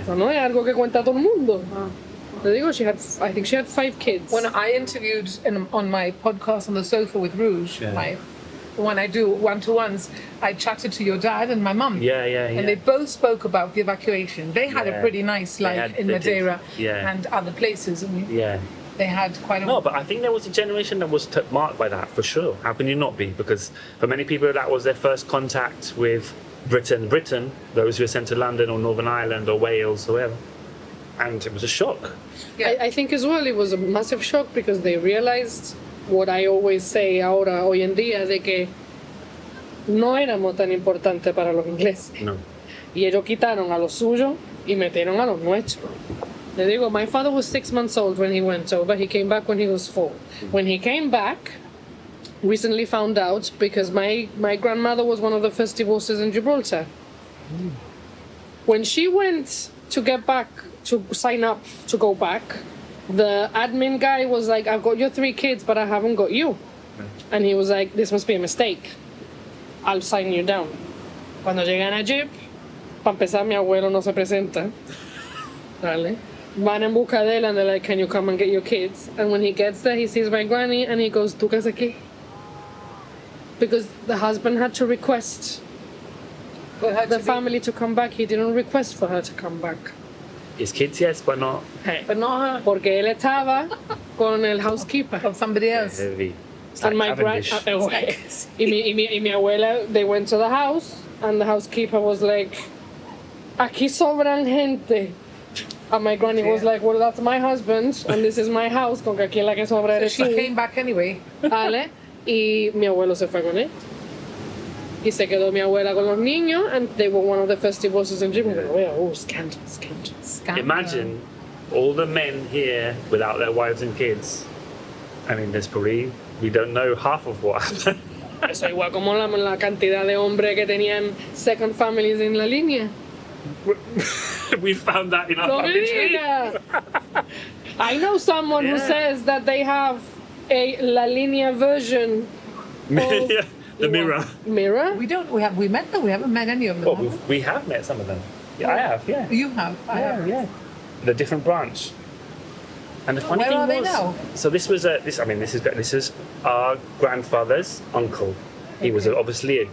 Speaker 3: So no es algo que cuenta todo el mundo. Te digo, I think she had 5 kids.
Speaker 1: When I interviewed on my podcast on the sofa with Rouge,
Speaker 2: Yeah.
Speaker 1: when I do one-to-ones, I chatted to your dad and my mum.
Speaker 2: Yeah.
Speaker 1: And they both spoke about the evacuation. They had a
Speaker 2: Yeah.
Speaker 1: pretty nice life in
Speaker 2: they did.
Speaker 1: Madeira
Speaker 2: Yeah.
Speaker 1: and other places. And
Speaker 2: Yeah.
Speaker 1: they had quite a...
Speaker 2: No, but I think there was a generation that was marked by that for sure. How can you not be? Because for many people, that was their first contact with Britain, those who were sent to London or Northern Ireland or Wales or wherever. And it was a shock.
Speaker 3: I think as well it was a massive shock because they realized what I always say ahora, hoy en día, de que no éramos tan importantes para los ingleses.
Speaker 2: No.
Speaker 3: Y ellos quitaron a los suyos y metieron a los nuestros. Le digo, my father was 6 months old when he went over. He came back when he was 4. When he came back, recently found out because my grandmother was one of the first divorces in Gibraltar. When she went to get back, to sign up to go back, the admin guy was like, I've got your 3 kids, but I haven't got you. And he was like, this must be a mistake. I'll sign you down. Cuando llegan a Jib, Para empezar, mi abuelo no se presenta. ¿Vale? Van en busca de él and they're like, can you come and get your kids? And when he gets there, he sees my granny and he goes, ¿tú qué haces aquí? Because the husband had to request
Speaker 1: For her
Speaker 3: the
Speaker 1: to be-
Speaker 3: family to come back. He didn't request for her to come back.
Speaker 2: His kids, yes, but not
Speaker 3: Hey.
Speaker 1: But not her.
Speaker 3: Porque él estaba con el housekeeper.
Speaker 1: Of somebody else.
Speaker 2: heavy. It's
Speaker 3: And
Speaker 2: like
Speaker 3: my grand
Speaker 2: Cavendish.
Speaker 3: y mi abuela, they went to the house and the housekeeper was like, aquí sobran gente. And my granny was like, well, that's my husband and this is my house, con que aquí la que sobra
Speaker 1: So
Speaker 3: eres
Speaker 1: she
Speaker 3: tú.
Speaker 1: came back anyway.
Speaker 3: ¿Vale? Y mi abuelo se fue con él. Y se quedó mi abuela con los niños and they were one of the first divorces in Jim. Oh, scandal, scandal.
Speaker 1: Scandal.
Speaker 2: Imagine all the men here without their wives and kids. I mean, there's probably, we don't know half of what happened.
Speaker 3: Eso igual como la cantidad de hombres que tenían second families en la línea.
Speaker 2: We found that in our
Speaker 3: No me
Speaker 2: family tree.
Speaker 3: diga. I know someone who
Speaker 2: Yeah.
Speaker 3: says that they have a La Línea version of
Speaker 2: Yeah, the mirror.
Speaker 3: mirror.
Speaker 1: We met them. We haven't met any of them.
Speaker 2: Oh,
Speaker 1: have
Speaker 2: we have met some of them. Yeah, I have, yeah.
Speaker 1: we? You have. I
Speaker 2: Yeah,
Speaker 1: have.
Speaker 2: yeah. The different branch. And the funny
Speaker 1: Where
Speaker 2: thing
Speaker 1: are they
Speaker 2: was,
Speaker 1: now?
Speaker 2: so this was this is our grandfather's uncle. He was obviously a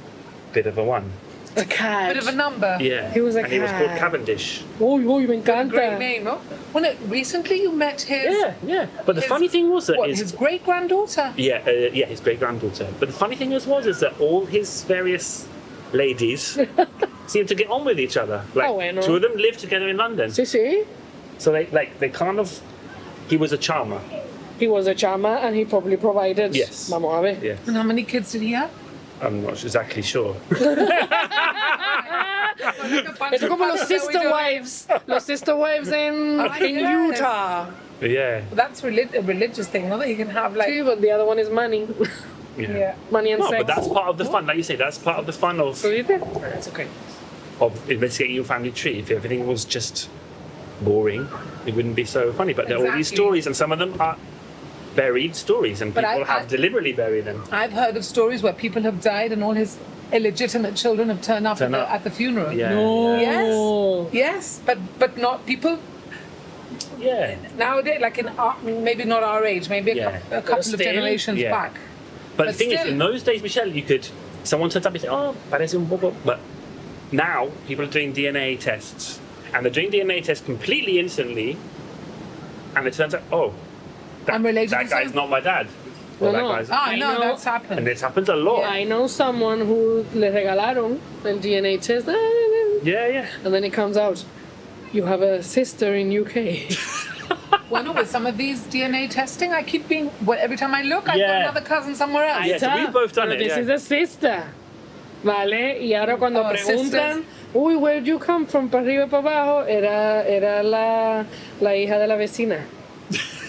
Speaker 2: bit of a one.
Speaker 3: A cat.
Speaker 1: Bit of a number.
Speaker 2: Yeah.
Speaker 3: He was a
Speaker 2: and he was called
Speaker 3: cat.
Speaker 2: Cavendish.
Speaker 3: Uy, uy, me
Speaker 1: Great
Speaker 3: encanta.
Speaker 1: name, oh? Well, no, recently you met his.
Speaker 2: Yeah, yeah. But the
Speaker 1: his-
Speaker 2: funny thing was that
Speaker 1: What, his great granddaughter?
Speaker 2: yeah, his great granddaughter. But the funny thing is that all his various ladies seemed to get on with each other. Like
Speaker 3: Oh, bueno.
Speaker 2: two of them lived together in London.
Speaker 3: Sí, sí.
Speaker 2: So they kind of, he was a charmer.
Speaker 3: He was a charmer and he probably provided.
Speaker 2: Yes.
Speaker 3: Vamos a ver.
Speaker 2: Yeah.
Speaker 1: And how many kids did he have?
Speaker 2: I'm not exactly sure.
Speaker 3: Esto como los sister wives. Los sister wives in
Speaker 1: yes.
Speaker 3: Utah.
Speaker 2: But yeah.
Speaker 1: That's a religious thing, not that you can have like.
Speaker 3: Sí, but the other one is money.
Speaker 1: Yeah.
Speaker 3: Money and
Speaker 2: No,
Speaker 3: sex.
Speaker 2: but that's part of the fun. Like you say, that's part of the fun of
Speaker 3: ¿Viste? That's okay.
Speaker 2: investigating your family tree. If everything was just boring, it wouldn't be so funny. But there are all these
Speaker 1: Exactly.
Speaker 2: stories, and some of them are buried stories, and
Speaker 1: But
Speaker 2: people
Speaker 1: I-
Speaker 2: have deliberately buried them.
Speaker 1: I've heard of stories where people have died and all his illegitimate children have turned up,
Speaker 2: Turn up.
Speaker 1: at the funeral.
Speaker 2: Yeah.
Speaker 3: Oh.
Speaker 1: Yes, but not people
Speaker 2: Yeah.
Speaker 1: nowadays, like in our, maybe not our age, maybe
Speaker 2: Yeah.
Speaker 1: a couple of
Speaker 3: still,
Speaker 1: generations
Speaker 2: yeah.
Speaker 1: back.
Speaker 2: But the
Speaker 1: But
Speaker 2: thing is,
Speaker 1: still-
Speaker 2: in those days, Michelle, someone turns up and say, "Oh, parece un poco," but now people are doing DNA tests, and they're doing DNA tests completely instantly, and it turns out, oh,
Speaker 1: I'm related
Speaker 2: that
Speaker 1: to
Speaker 2: guy's
Speaker 1: some-
Speaker 2: not my dad. Or
Speaker 3: No,
Speaker 2: that
Speaker 3: no.
Speaker 2: guy's,
Speaker 1: Ah,
Speaker 3: I
Speaker 1: no,
Speaker 3: know.
Speaker 1: that's
Speaker 2: and
Speaker 1: happened.
Speaker 2: this happens a lot.
Speaker 3: I know someone who le regalaron el DNA test.
Speaker 2: Yeah, yeah.
Speaker 3: And then it comes out, you have a sister in UK.
Speaker 1: Well, no, with some of these DNA testing, I keep being. Well, every time I look, I've got
Speaker 2: Yeah.
Speaker 1: another cousin somewhere else.
Speaker 2: Yeah, so we've both done
Speaker 3: Pero
Speaker 2: it,
Speaker 3: This
Speaker 2: yeah.
Speaker 3: is a sister. ¿Vale? Y ahora cuando
Speaker 1: Oh,
Speaker 3: preguntan, uy, where'd you come from? Para arriba y para abajo, era la hija de la vecina.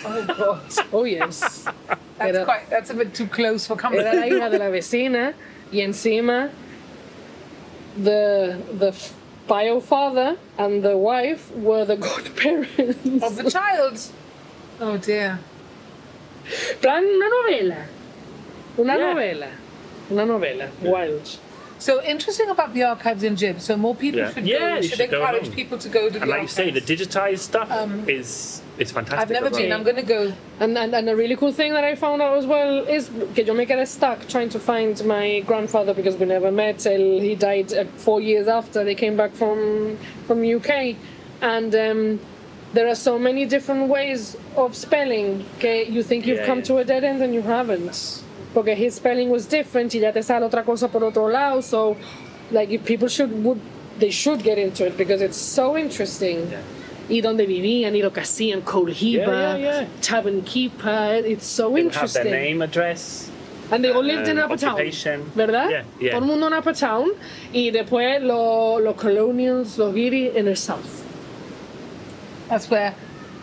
Speaker 1: Oh God,
Speaker 3: Oh, yes.
Speaker 1: that's a bit too close for comfort.
Speaker 3: Era la hija de la vecina y encima the bio father and the wife were the godparents.
Speaker 1: Of the child. Oh dear.
Speaker 3: Plan una novela. Una
Speaker 2: Yeah.
Speaker 3: novela. Una novela. Wild.
Speaker 1: So interesting about the archives in Jib. So more people
Speaker 2: Yeah.
Speaker 1: should
Speaker 2: Yeah,
Speaker 1: go.
Speaker 2: you
Speaker 1: Should
Speaker 2: should go
Speaker 1: encourage
Speaker 2: along.
Speaker 1: people to go to
Speaker 2: And
Speaker 1: the
Speaker 2: like you say, the
Speaker 1: archives.
Speaker 2: digitized stuff is fantastic.
Speaker 1: I've never
Speaker 2: as
Speaker 1: been.
Speaker 2: well.
Speaker 1: I'm going to go.
Speaker 3: And a really cool thing that I found out as well is que yo me quedé stuck trying to find my grandfather because we never met. He died 4 years after they came back from UK, and there are so many different ways of spelling que you think you've
Speaker 2: Yeah,
Speaker 3: come
Speaker 2: yeah.
Speaker 3: to a dead end and you haven't. Porque his spelling was different y ya te sale otra cosa por otro lado. So, like, if people they should get into it because it's so interesting.
Speaker 2: Yeah.
Speaker 3: Y donde vivían y lo que hacían, Cohiba,
Speaker 2: Yeah, yeah.
Speaker 3: Tavern Keeper, it's so
Speaker 2: They would have
Speaker 3: interesting.
Speaker 2: their name, address.
Speaker 3: And they all lived in Upper Town,
Speaker 2: occupation.
Speaker 3: ¿verdad?
Speaker 2: Yeah, yeah.
Speaker 3: Todo el mundo en Upper Town y después los colonials, los guiri in the South.
Speaker 1: That's where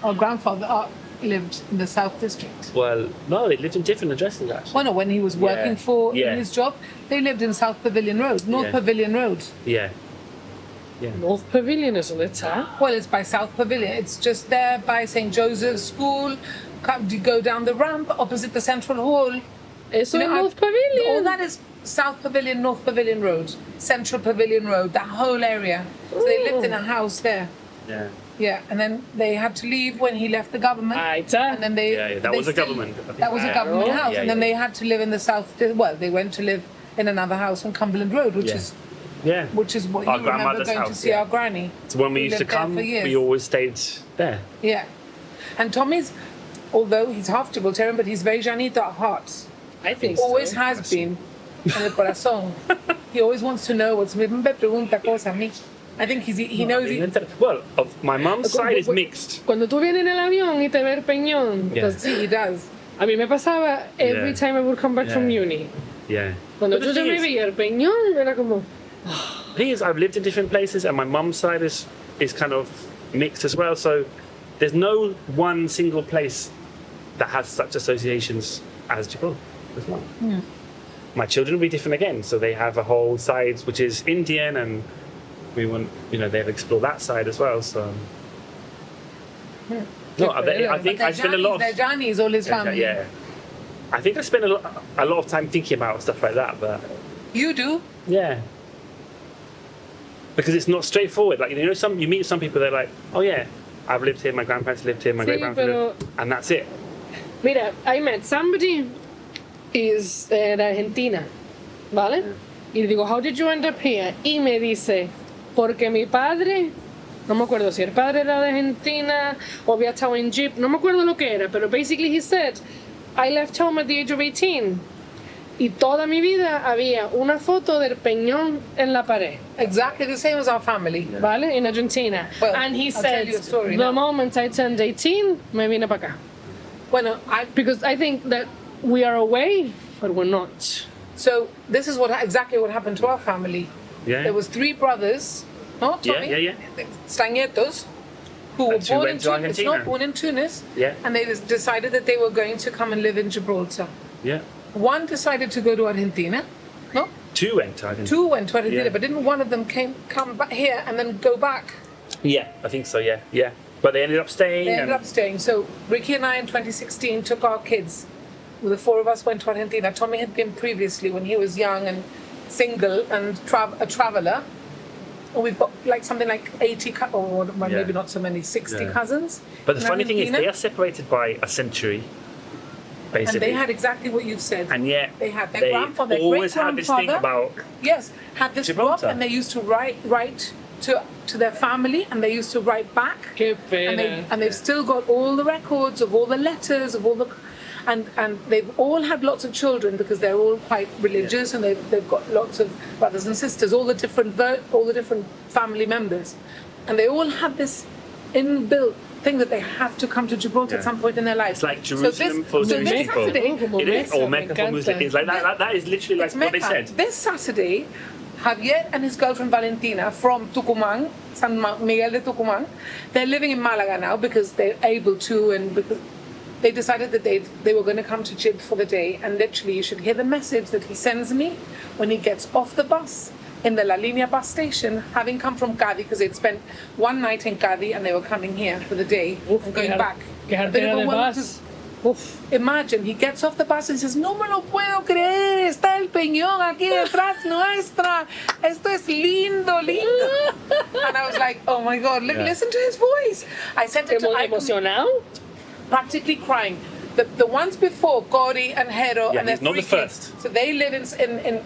Speaker 1: our grandfather lived in the South District.
Speaker 2: Well, no, they lived in different addresses actually.
Speaker 1: Well, no, when he was working
Speaker 2: Yeah.
Speaker 1: for
Speaker 2: Yeah.
Speaker 1: in his job, they lived in South Pavilion Road, North
Speaker 2: Yeah.
Speaker 1: Pavilion Road.
Speaker 2: Yeah.
Speaker 3: North Pavilion, isn't it, huh?
Speaker 1: Well, it's by South Pavilion. It's just there by St. Joseph's School. You go down the ramp opposite the Central Hall.
Speaker 3: Eso
Speaker 1: You
Speaker 3: es
Speaker 1: know,
Speaker 3: North Pavilion.
Speaker 1: All that is South Pavilion, North Pavilion Road, Central Pavilion Road, that whole area. So they lived in a house there.
Speaker 2: Yeah.
Speaker 1: Yeah, and then they had to leave when he left the government.
Speaker 3: Ahí está.
Speaker 1: And then they.
Speaker 2: Yeah, that
Speaker 1: they
Speaker 2: was a
Speaker 1: still-
Speaker 2: government, I think.
Speaker 1: That was a government
Speaker 3: Yeah.
Speaker 1: house,
Speaker 2: Yeah,
Speaker 1: and then
Speaker 2: yeah.
Speaker 1: they had to live in the south. Well, they went to live in another house on Cumberland Road, which
Speaker 2: Yeah.
Speaker 1: is
Speaker 2: Yeah.
Speaker 1: what
Speaker 2: Our
Speaker 1: you remember
Speaker 2: grandmother's
Speaker 1: going to
Speaker 2: house,
Speaker 1: see
Speaker 2: yeah.
Speaker 1: our granny.
Speaker 2: So when we used to
Speaker 1: lived there
Speaker 2: come,
Speaker 1: for years.
Speaker 2: we always stayed there.
Speaker 1: Yeah, and Tommy's, although he's half Gibraltarian, but he's very Janita at heart.
Speaker 3: I think
Speaker 1: Always
Speaker 3: so.
Speaker 1: has been. En el corazón. He always wants to know what's. Me pregunta cosas a mí. I think he knows.
Speaker 2: Well, of my mum's side is mixed.
Speaker 3: Cuando tú vienes en el avión y te ves el peñón,
Speaker 2: Yeah.
Speaker 3: because
Speaker 1: Sí, he does.
Speaker 3: a mí me pasaba every
Speaker 2: Yeah.
Speaker 3: time I would come back from
Speaker 2: Yeah.
Speaker 3: uni.
Speaker 2: Yeah.
Speaker 3: Cuando
Speaker 2: But
Speaker 3: yo
Speaker 2: the
Speaker 3: me
Speaker 2: thing is-
Speaker 3: veía el peñón, era como,
Speaker 2: The thing is, I've lived in different places, and my mum's side is kind of mixed as well. So there's no one single place that has such associations as Gibraltar. There's not. My children will be different again, so they have a whole side which is Indian, and we want, they'll explore that side as well. So no, I think I spend a lot
Speaker 1: They're
Speaker 2: of
Speaker 1: Johnny's, all his family.
Speaker 2: yeah. I think I spend a lot of time thinking about stuff like that, but.
Speaker 1: You do.
Speaker 2: Yeah. Because it's not straightforward. Like you meet some people, they're like, oh yeah, I've lived here, my grandparents lived here, my
Speaker 3: Sí,
Speaker 2: great grandparents
Speaker 3: pero-
Speaker 2: and that's it.
Speaker 3: mira, I met somebody is de Argentina, ¿vale? Y le digo, how did you end up here? Y me dice, porque mi padre, no me acuerdo si el padre era de Argentina o había estado en Jeep, no me acuerdo lo que era, pero basically he said, I left home at the age of 18. Y toda mi vida había una foto del peñón en la pared,
Speaker 1: Exactly the same as our family.
Speaker 3: ¿vale? In Argentina.
Speaker 1: Well,
Speaker 3: And he
Speaker 1: I'll
Speaker 3: said,
Speaker 1: tell you a story
Speaker 3: the
Speaker 1: now.
Speaker 3: moment I turned 18, me vine para acá.
Speaker 1: Bueno,
Speaker 3: Because I think that we are away, but we're not.
Speaker 1: so this is exactly what happened to our family.
Speaker 2: Yeah.
Speaker 1: There was 3 brothers, no, Tommy?
Speaker 2: Yeah.
Speaker 1: Stanietos, who were
Speaker 2: And two
Speaker 1: born in
Speaker 2: went to
Speaker 1: Tunis. It's not
Speaker 2: Argentina.
Speaker 1: born in Tunis.
Speaker 2: Yeah.
Speaker 1: And they decided that they were going to come and live in Gibraltar.
Speaker 2: Yeah.
Speaker 1: One decided to go to Argentina. No,
Speaker 2: 2 went to Argentina.
Speaker 1: 2 went to Argentina,
Speaker 2: Yeah.
Speaker 1: but didn't one of them come back here and then go back?
Speaker 2: Yeah, I think so, yeah. But they ended up staying.
Speaker 1: They ended
Speaker 2: and-
Speaker 1: up staying. So Ricky and I in 2016 took our kids. The 4 of us went to Argentina. Tommy had been previously when he was young and single and a traveler. And we've got something like 80, or well,
Speaker 2: Yeah.
Speaker 1: maybe not so many, 60
Speaker 2: Yeah.
Speaker 1: cousins.
Speaker 2: But the
Speaker 1: in
Speaker 2: funny thing is,
Speaker 1: Argentina.
Speaker 2: they are separated by a century,
Speaker 1: And
Speaker 2: basically.
Speaker 1: they had exactly what you've said.
Speaker 2: And yet,
Speaker 1: They had their grandfather, their
Speaker 2: always had this thing
Speaker 1: great-grandfather.
Speaker 2: about.
Speaker 1: Yes, had this
Speaker 2: Gibraltar.
Speaker 1: book, and they used to write to their family, and they used to write back.
Speaker 3: Qué
Speaker 1: And,
Speaker 3: pena.
Speaker 1: they've still got all the records of all the letters of all the, and they've all had lots of children because they're all quite religious, and they've got lots of brothers and sisters, all the different family members, and they all have this inbuilt thing that they have to come to Gibraltar at
Speaker 2: Yeah.
Speaker 1: some point in their lives.
Speaker 2: It's like Jerusalem for
Speaker 1: so
Speaker 2: Jewish
Speaker 1: this
Speaker 2: people.
Speaker 1: Saturday,
Speaker 3: Como
Speaker 2: It is, or
Speaker 3: me
Speaker 2: Mecca for
Speaker 3: encanta.
Speaker 2: Muslims. It's like that is literally like
Speaker 1: it's
Speaker 2: what they
Speaker 1: Mecca.
Speaker 2: said.
Speaker 1: This Saturday, Javier and his girlfriend Valentina from Tucumán, San Miguel de Tucumán, they're living in Malaga now because they're able to, and because they decided that they were going to come to Jib for the day. And literally, you should hear the message that he sends me when he gets off the bus in the La Línea bus station, having come from Cádiz because they'd spent one night in Cádiz and they were coming here for the day and going back.
Speaker 3: Que
Speaker 1: A bit
Speaker 3: jartera
Speaker 1: of a
Speaker 3: de
Speaker 1: well-
Speaker 3: bus. Uf.
Speaker 1: Imagine, he gets off the bus and says, no me lo puedo creer, está el peñón aquí detrás nuestra, esto es lindo, lindo. And I was like, oh my God,
Speaker 2: Yeah.
Speaker 1: listen to his voice. I sent it to
Speaker 3: Muy
Speaker 1: I
Speaker 3: emocionado.
Speaker 1: practically crying. The ones before, Cody and Hero,
Speaker 2: Yeah,
Speaker 1: and their
Speaker 2: he's not
Speaker 1: 3
Speaker 2: the
Speaker 1: kids.
Speaker 2: first.
Speaker 1: So they live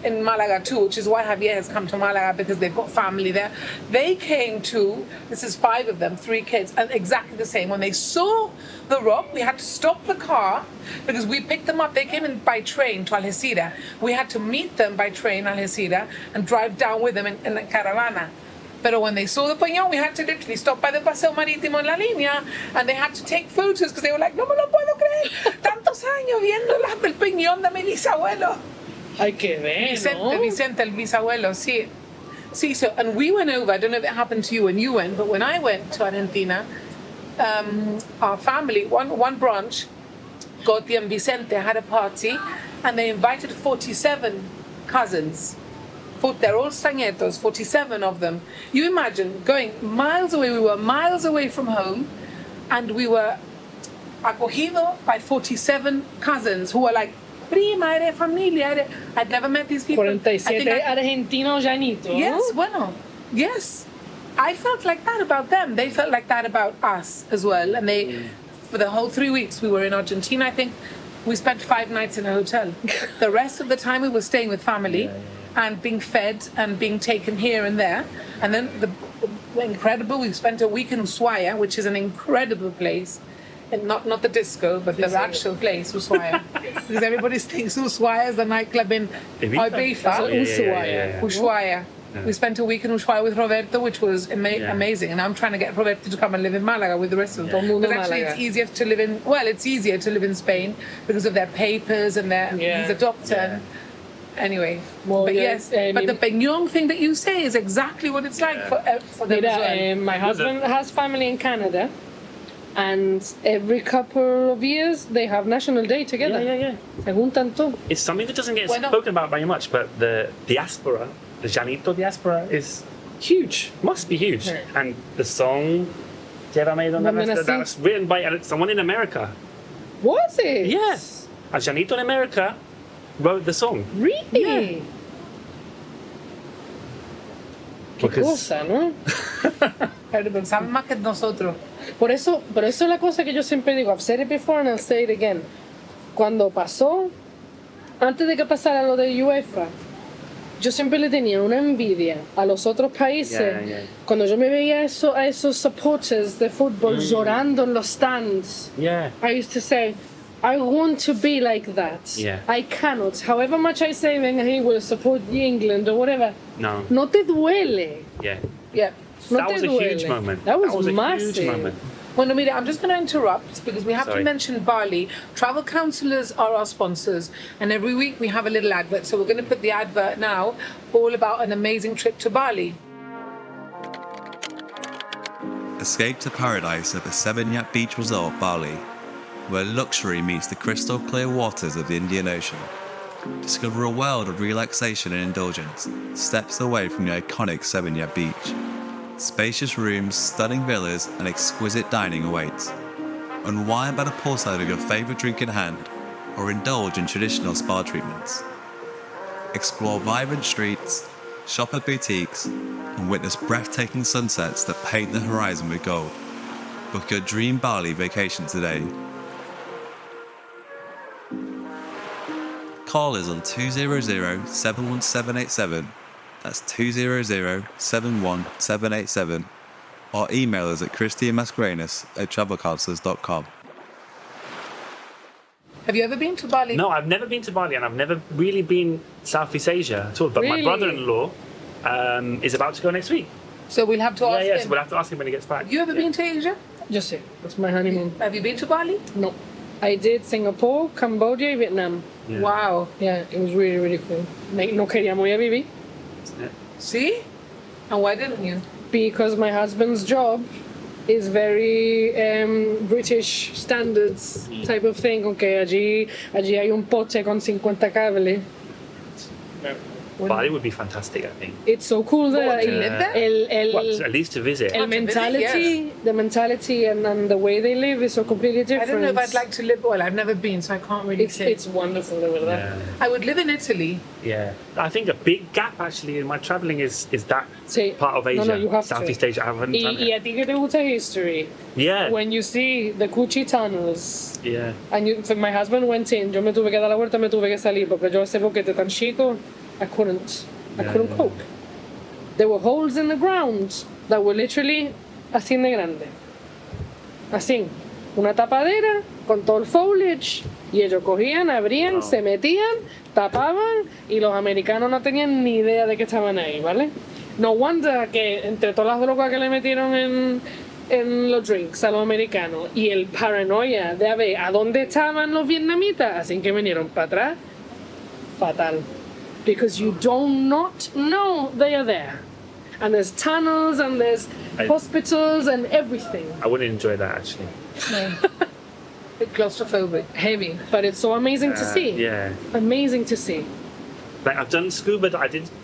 Speaker 1: in Malaga too, which is why Javier has come to Malaga because they've got family there. They came to, this is 5 of them, 3 kids, and exactly the same. When they saw the rock, we had to stop the car because we picked them up. They came in by train to Algeciras. We had to meet them by train Algeciras and drive down with them in a caravana. But when they saw the peñón, we had to literally stop by the Paseo Marítimo en La Línea, and they had to take photos because they were like, no me lo puedo creer, tantos años viendo el peñón de mi bisabuelo.
Speaker 3: Hay que ver, ¿no?
Speaker 1: Vicente, el bisabuelo, sí. See, so, and we went over, I don't know if it happened to you when you went, but when I went to Argentina, our family, one branch, Goti and Vicente, had a party, and they invited 47 cousins. They're all Stanietos, 47 of them. You imagine going miles away, we were miles away from home, and we were acogido by 47 cousins who were like prima, eres familia. I'd never met these people. I
Speaker 3: 47
Speaker 1: think
Speaker 3: argentino llanito.
Speaker 1: yes, bueno, yes. I felt like that about them. They felt like that about us as well. And for the whole 3 weeks we were in Argentina, I think we spent 5 nights in a hotel. The rest of the time we were staying with family and being fed and being taken here and there. And then the incredible, we spent a week in Ushuaia, which is an incredible place. And not the disco, but the actual place, Ushuaia. Because everybody thinks Ushuaia is the nightclub in Ibiza. Ushuaia. We spent a week in Ushuaia with Roberto, which was amazing. And I'm trying to get Roberto to come and live in Malaga with the rest of them. Because actually it's easier to live in Spain because of their papers and he's a doctor. Anyway, but yes, but the Peñón thing that you say is exactly what it's like for them as well.
Speaker 3: My husband has family in Canada, and every couple of years they have National Day together. Se juntan todos.
Speaker 2: It's something that doesn't get spoken about very much, but the diaspora, the Llanito diaspora, is huge. Must be huge.
Speaker 3: Right.
Speaker 2: And the song Llévame donde nací, that was written by someone in America.
Speaker 3: Was it?
Speaker 2: Yes. A Llanito in America wrote the song.
Speaker 3: Really? Qué cosa, ¿no?
Speaker 1: Pero pensamos más que nosotros.
Speaker 3: Por eso es la cosa que yo siempre digo. I've said it before and I'll say it again. Cuando pasó, antes de que pasara lo de UEFA, yo siempre le tenía una envidia a los otros países. Cuando yo me veía a esos supporters de fútbol llorando en los stands, I used to say, I want to be like that. I cannot. However much I say, venga, he will support England or whatever. No te duele.
Speaker 1: Yeah.
Speaker 2: That was a huge moment.
Speaker 3: That was massive.
Speaker 2: A huge moment.
Speaker 1: Well, Namita, I'm just going to interrupt because we have to mention Bali. Travel counsellors are our sponsors, and every week we have a little advert. So we're going to put the advert now, all about an amazing trip to Bali.
Speaker 4: Escape to paradise at the Seminyak Beach Resort, Bali, where luxury meets the crystal clear waters of the Indian Ocean. Discover a world of relaxation and indulgence, steps away from the iconic Seminyak Beach. Spacious rooms, stunning villas, and exquisite dining awaits. Unwind by the poolside with your favourite drink in hand, or indulge in traditional spa treatments. Explore vibrant streets, shop at boutiques, and witness breathtaking sunsets that paint the horizon with gold. Book your dream Bali vacation today. Call us on 200-71787. That's 200-71787. Or email us at christianmascarenas@travelcounsellors.com.
Speaker 1: Have you ever been to Bali?
Speaker 2: No, I've never been to Bali, and I've never really been Southeast Asia at all. But my brother-in-law is about to go next week.
Speaker 1: So we'll have to ask him.
Speaker 2: So we'll have to ask him when he gets back.
Speaker 1: You ever been to Asia?
Speaker 3: Yo sé, that's my honeymoon.
Speaker 1: Have you been to Bali?
Speaker 3: No. I did Singapore, Cambodia y Vietnam.
Speaker 1: Wow.
Speaker 3: Yeah, it was really, really cool. No queríamos ir a vivir.
Speaker 1: See? And why didn't you?
Speaker 3: Because my husband's job is very British standards type of thing. Aunque allí hay un pote con 50 cables.
Speaker 2: Bali would be fantastic, I think.
Speaker 3: It's so cool there.
Speaker 1: What, to live there?
Speaker 2: Well, at least to visit.
Speaker 3: The mentality and the way they live is so completely different.
Speaker 1: I don't know if I'd like to live. Well, I've never been, so I can't really say.
Speaker 3: It's wonderful over there.
Speaker 1: I would live in Italy.
Speaker 2: Yeah, I think a big gap actually in my traveling is that part of Asia,
Speaker 3: No, you have
Speaker 2: Southeast
Speaker 3: to.
Speaker 2: Asia. I haven't done
Speaker 3: Y a ti que te gusta history.
Speaker 2: Yeah.
Speaker 3: When you see the Cuchi tunnels.
Speaker 2: Yeah.
Speaker 3: And my husband went in. Yo me tuve que dar la vuelta, me tuve que salir porque yo ese boquete tan chico, I couldn't cope. There were holes in the ground that were literally así de grande. Así, una tapadera con todo el foliage. Y ellos cogían, abrían, se metían, tapaban y los americanos no tenían ni idea de que estaban ahí, ¿vale? No wonder que entre todas las drogas que le metieron en los drinks a los americanos y el paranoia de a ver a dónde estaban los vietnamitas, así que vinieron para atrás, fatal. Because you do not know they are there. And there's tunnels and there's hospitals and everything.
Speaker 2: I wouldn't enjoy that actually.
Speaker 1: No. Bit claustrophobic.
Speaker 3: Heavy. But it's so amazing to see.
Speaker 2: Yeah.
Speaker 3: Amazing to see.
Speaker 2: Like I did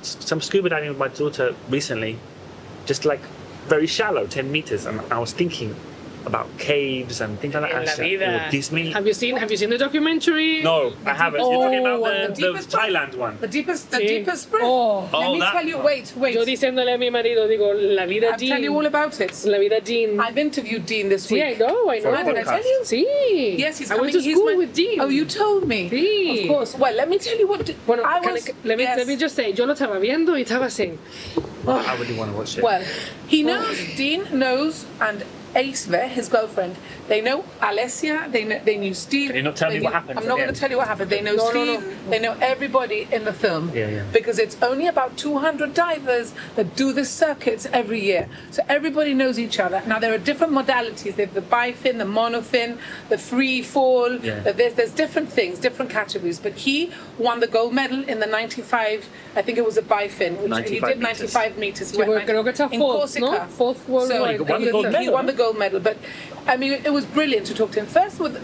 Speaker 2: some scuba diving with my daughter recently, just like very shallow, 10 meters, and I was thinking, about caves and things like that.
Speaker 3: En la
Speaker 2: Or
Speaker 3: vida.
Speaker 2: Disney.
Speaker 3: Have you seen the documentary?
Speaker 2: No, I haven't. You're talking
Speaker 3: Oh,
Speaker 2: about the
Speaker 1: deepest part.
Speaker 2: Thailand one.
Speaker 1: The deepest
Speaker 3: Sí.
Speaker 1: breath.
Speaker 3: Oh.
Speaker 1: Let me
Speaker 2: that
Speaker 1: tell you.
Speaker 2: one.
Speaker 1: Wait.
Speaker 3: Yo diciéndole a mi marido, digo, la vida
Speaker 1: I'll tell you
Speaker 3: Jean.
Speaker 1: all about it.
Speaker 3: La vida Jean.
Speaker 1: I've interviewed Dean this
Speaker 3: Sí,
Speaker 1: week.
Speaker 3: I know.
Speaker 2: For a
Speaker 1: Did I tell
Speaker 2: podcast.
Speaker 1: you?
Speaker 3: Sí.
Speaker 1: Yes, he's
Speaker 3: I
Speaker 1: coming.
Speaker 3: went to
Speaker 1: He's
Speaker 3: school
Speaker 1: my-
Speaker 3: with Dean.
Speaker 1: Oh, you told me.
Speaker 3: Sí.
Speaker 1: Of course. Well, let me tell you what.
Speaker 3: Bueno,
Speaker 1: I
Speaker 3: can
Speaker 1: was.
Speaker 3: let
Speaker 1: yes.
Speaker 3: me just say, yo lo estaba viendo y estaba así.
Speaker 2: I really want to watch it.
Speaker 1: Well, he knows. Dean knows, and Aisve, his girlfriend, they know Alessia. They knew Steve.
Speaker 2: Can you not tell
Speaker 1: they
Speaker 2: me what
Speaker 1: knew-
Speaker 2: happened
Speaker 1: I'm
Speaker 2: at
Speaker 1: not
Speaker 2: the
Speaker 1: going
Speaker 2: end?
Speaker 1: to tell you what happened. They know
Speaker 3: No, no,
Speaker 1: Steve.
Speaker 3: no.
Speaker 1: They know everybody in the film.
Speaker 2: Yeah.
Speaker 1: Because it's only about 200 divers that do the circuits every year. So everybody knows each other. Now there are different modalities. There's the bifin, the monofin, the free fall.
Speaker 2: Yeah.
Speaker 1: There's different things, different categories. But he won the gold medal in the 95. I think it was a bifin, which he
Speaker 2: 95
Speaker 1: did
Speaker 2: meters.
Speaker 1: 95 meters. He
Speaker 3: Sí,
Speaker 1: went
Speaker 3: creo que está
Speaker 1: in
Speaker 3: fourth, ¿no?
Speaker 1: Corsica.
Speaker 3: Fourth worldwide.
Speaker 2: he won the gold
Speaker 1: He
Speaker 2: medal.
Speaker 1: won the gold medal, but I mean, it was brilliant to talk to him. First, with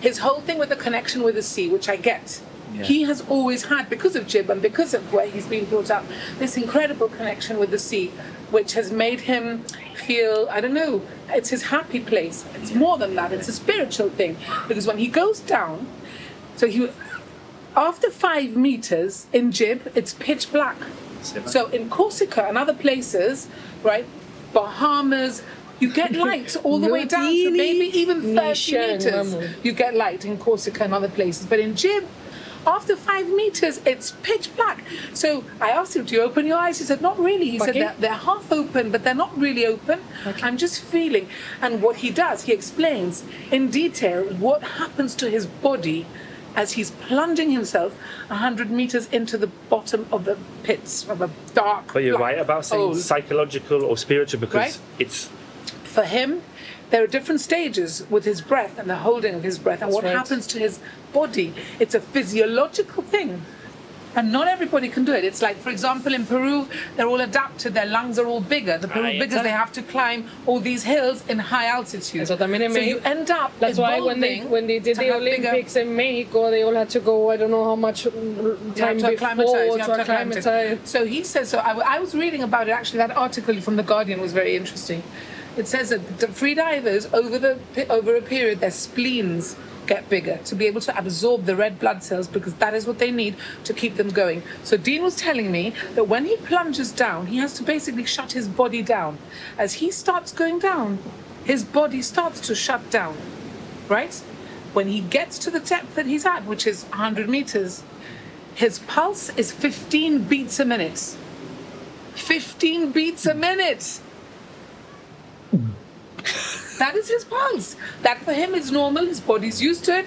Speaker 1: his whole thing with the connection with the sea, which I get.
Speaker 2: Yeah.
Speaker 1: He has always had, because of Jib and because of where he's been brought up, this incredible connection with the sea, which has made him feel, I don't know, it's his happy place. It's more than that, it's a spiritual thing. Because when he goes down, after 5 meters in Jib, it's pitch black. So in Corsica and other places, right, Bahamas, you get light all the way down to maybe even 30 meters.
Speaker 3: Vamos.
Speaker 1: You get light in Corsica and other places. But in Jib, after 5 meters, it's pitch black. So I asked him, do you open your eyes? He said, not really. He said,
Speaker 3: Okay.
Speaker 1: they're half open, but they're not really open. I'm just feeling. And what he does, he explains in detail what happens to his body as he's plunging himself 100 meters into the bottom of the pits of a dark.
Speaker 2: But you're
Speaker 1: black
Speaker 2: right about saying
Speaker 1: hole.
Speaker 2: psychological or spiritual because
Speaker 1: Right.
Speaker 2: it's
Speaker 1: For him, there are different stages with his breath and the holding of his breath and what
Speaker 3: right.
Speaker 1: happens to his body. It's a physiological thing. And not everybody can do it. It's like, for example, in Peru, they're all adapted. Their lungs are all bigger. The Peru
Speaker 3: Ahí
Speaker 1: because
Speaker 3: está.
Speaker 1: they have to climb all these hills in high altitude.
Speaker 3: Eso también en
Speaker 1: So
Speaker 3: Mexico.
Speaker 1: you end up
Speaker 3: That's why when they did
Speaker 1: to
Speaker 3: the
Speaker 1: have bigger-
Speaker 3: Olympics in Mexico, they all had to go. I don't know how much
Speaker 1: You
Speaker 3: time
Speaker 1: have to
Speaker 3: before
Speaker 1: acclimatize. You have
Speaker 3: to
Speaker 1: to acclimatize.
Speaker 3: acclimatize.
Speaker 1: So he says. So I was reading about it. Actually, that article from the Guardian was very interesting. It says that the free divers over a period, their spleens get bigger to be able to absorb the red blood cells because that is what they need to keep them going. So Dean was telling me that when he plunges down, he has to basically shut his body down. As he starts going down, his body starts to shut down, right? When he gets to the depth that he's at, which is 100 meters, his pulse is 15 beats a minute. 15 beats a minute. That is his pulse. That for him is normal. His body's used to it.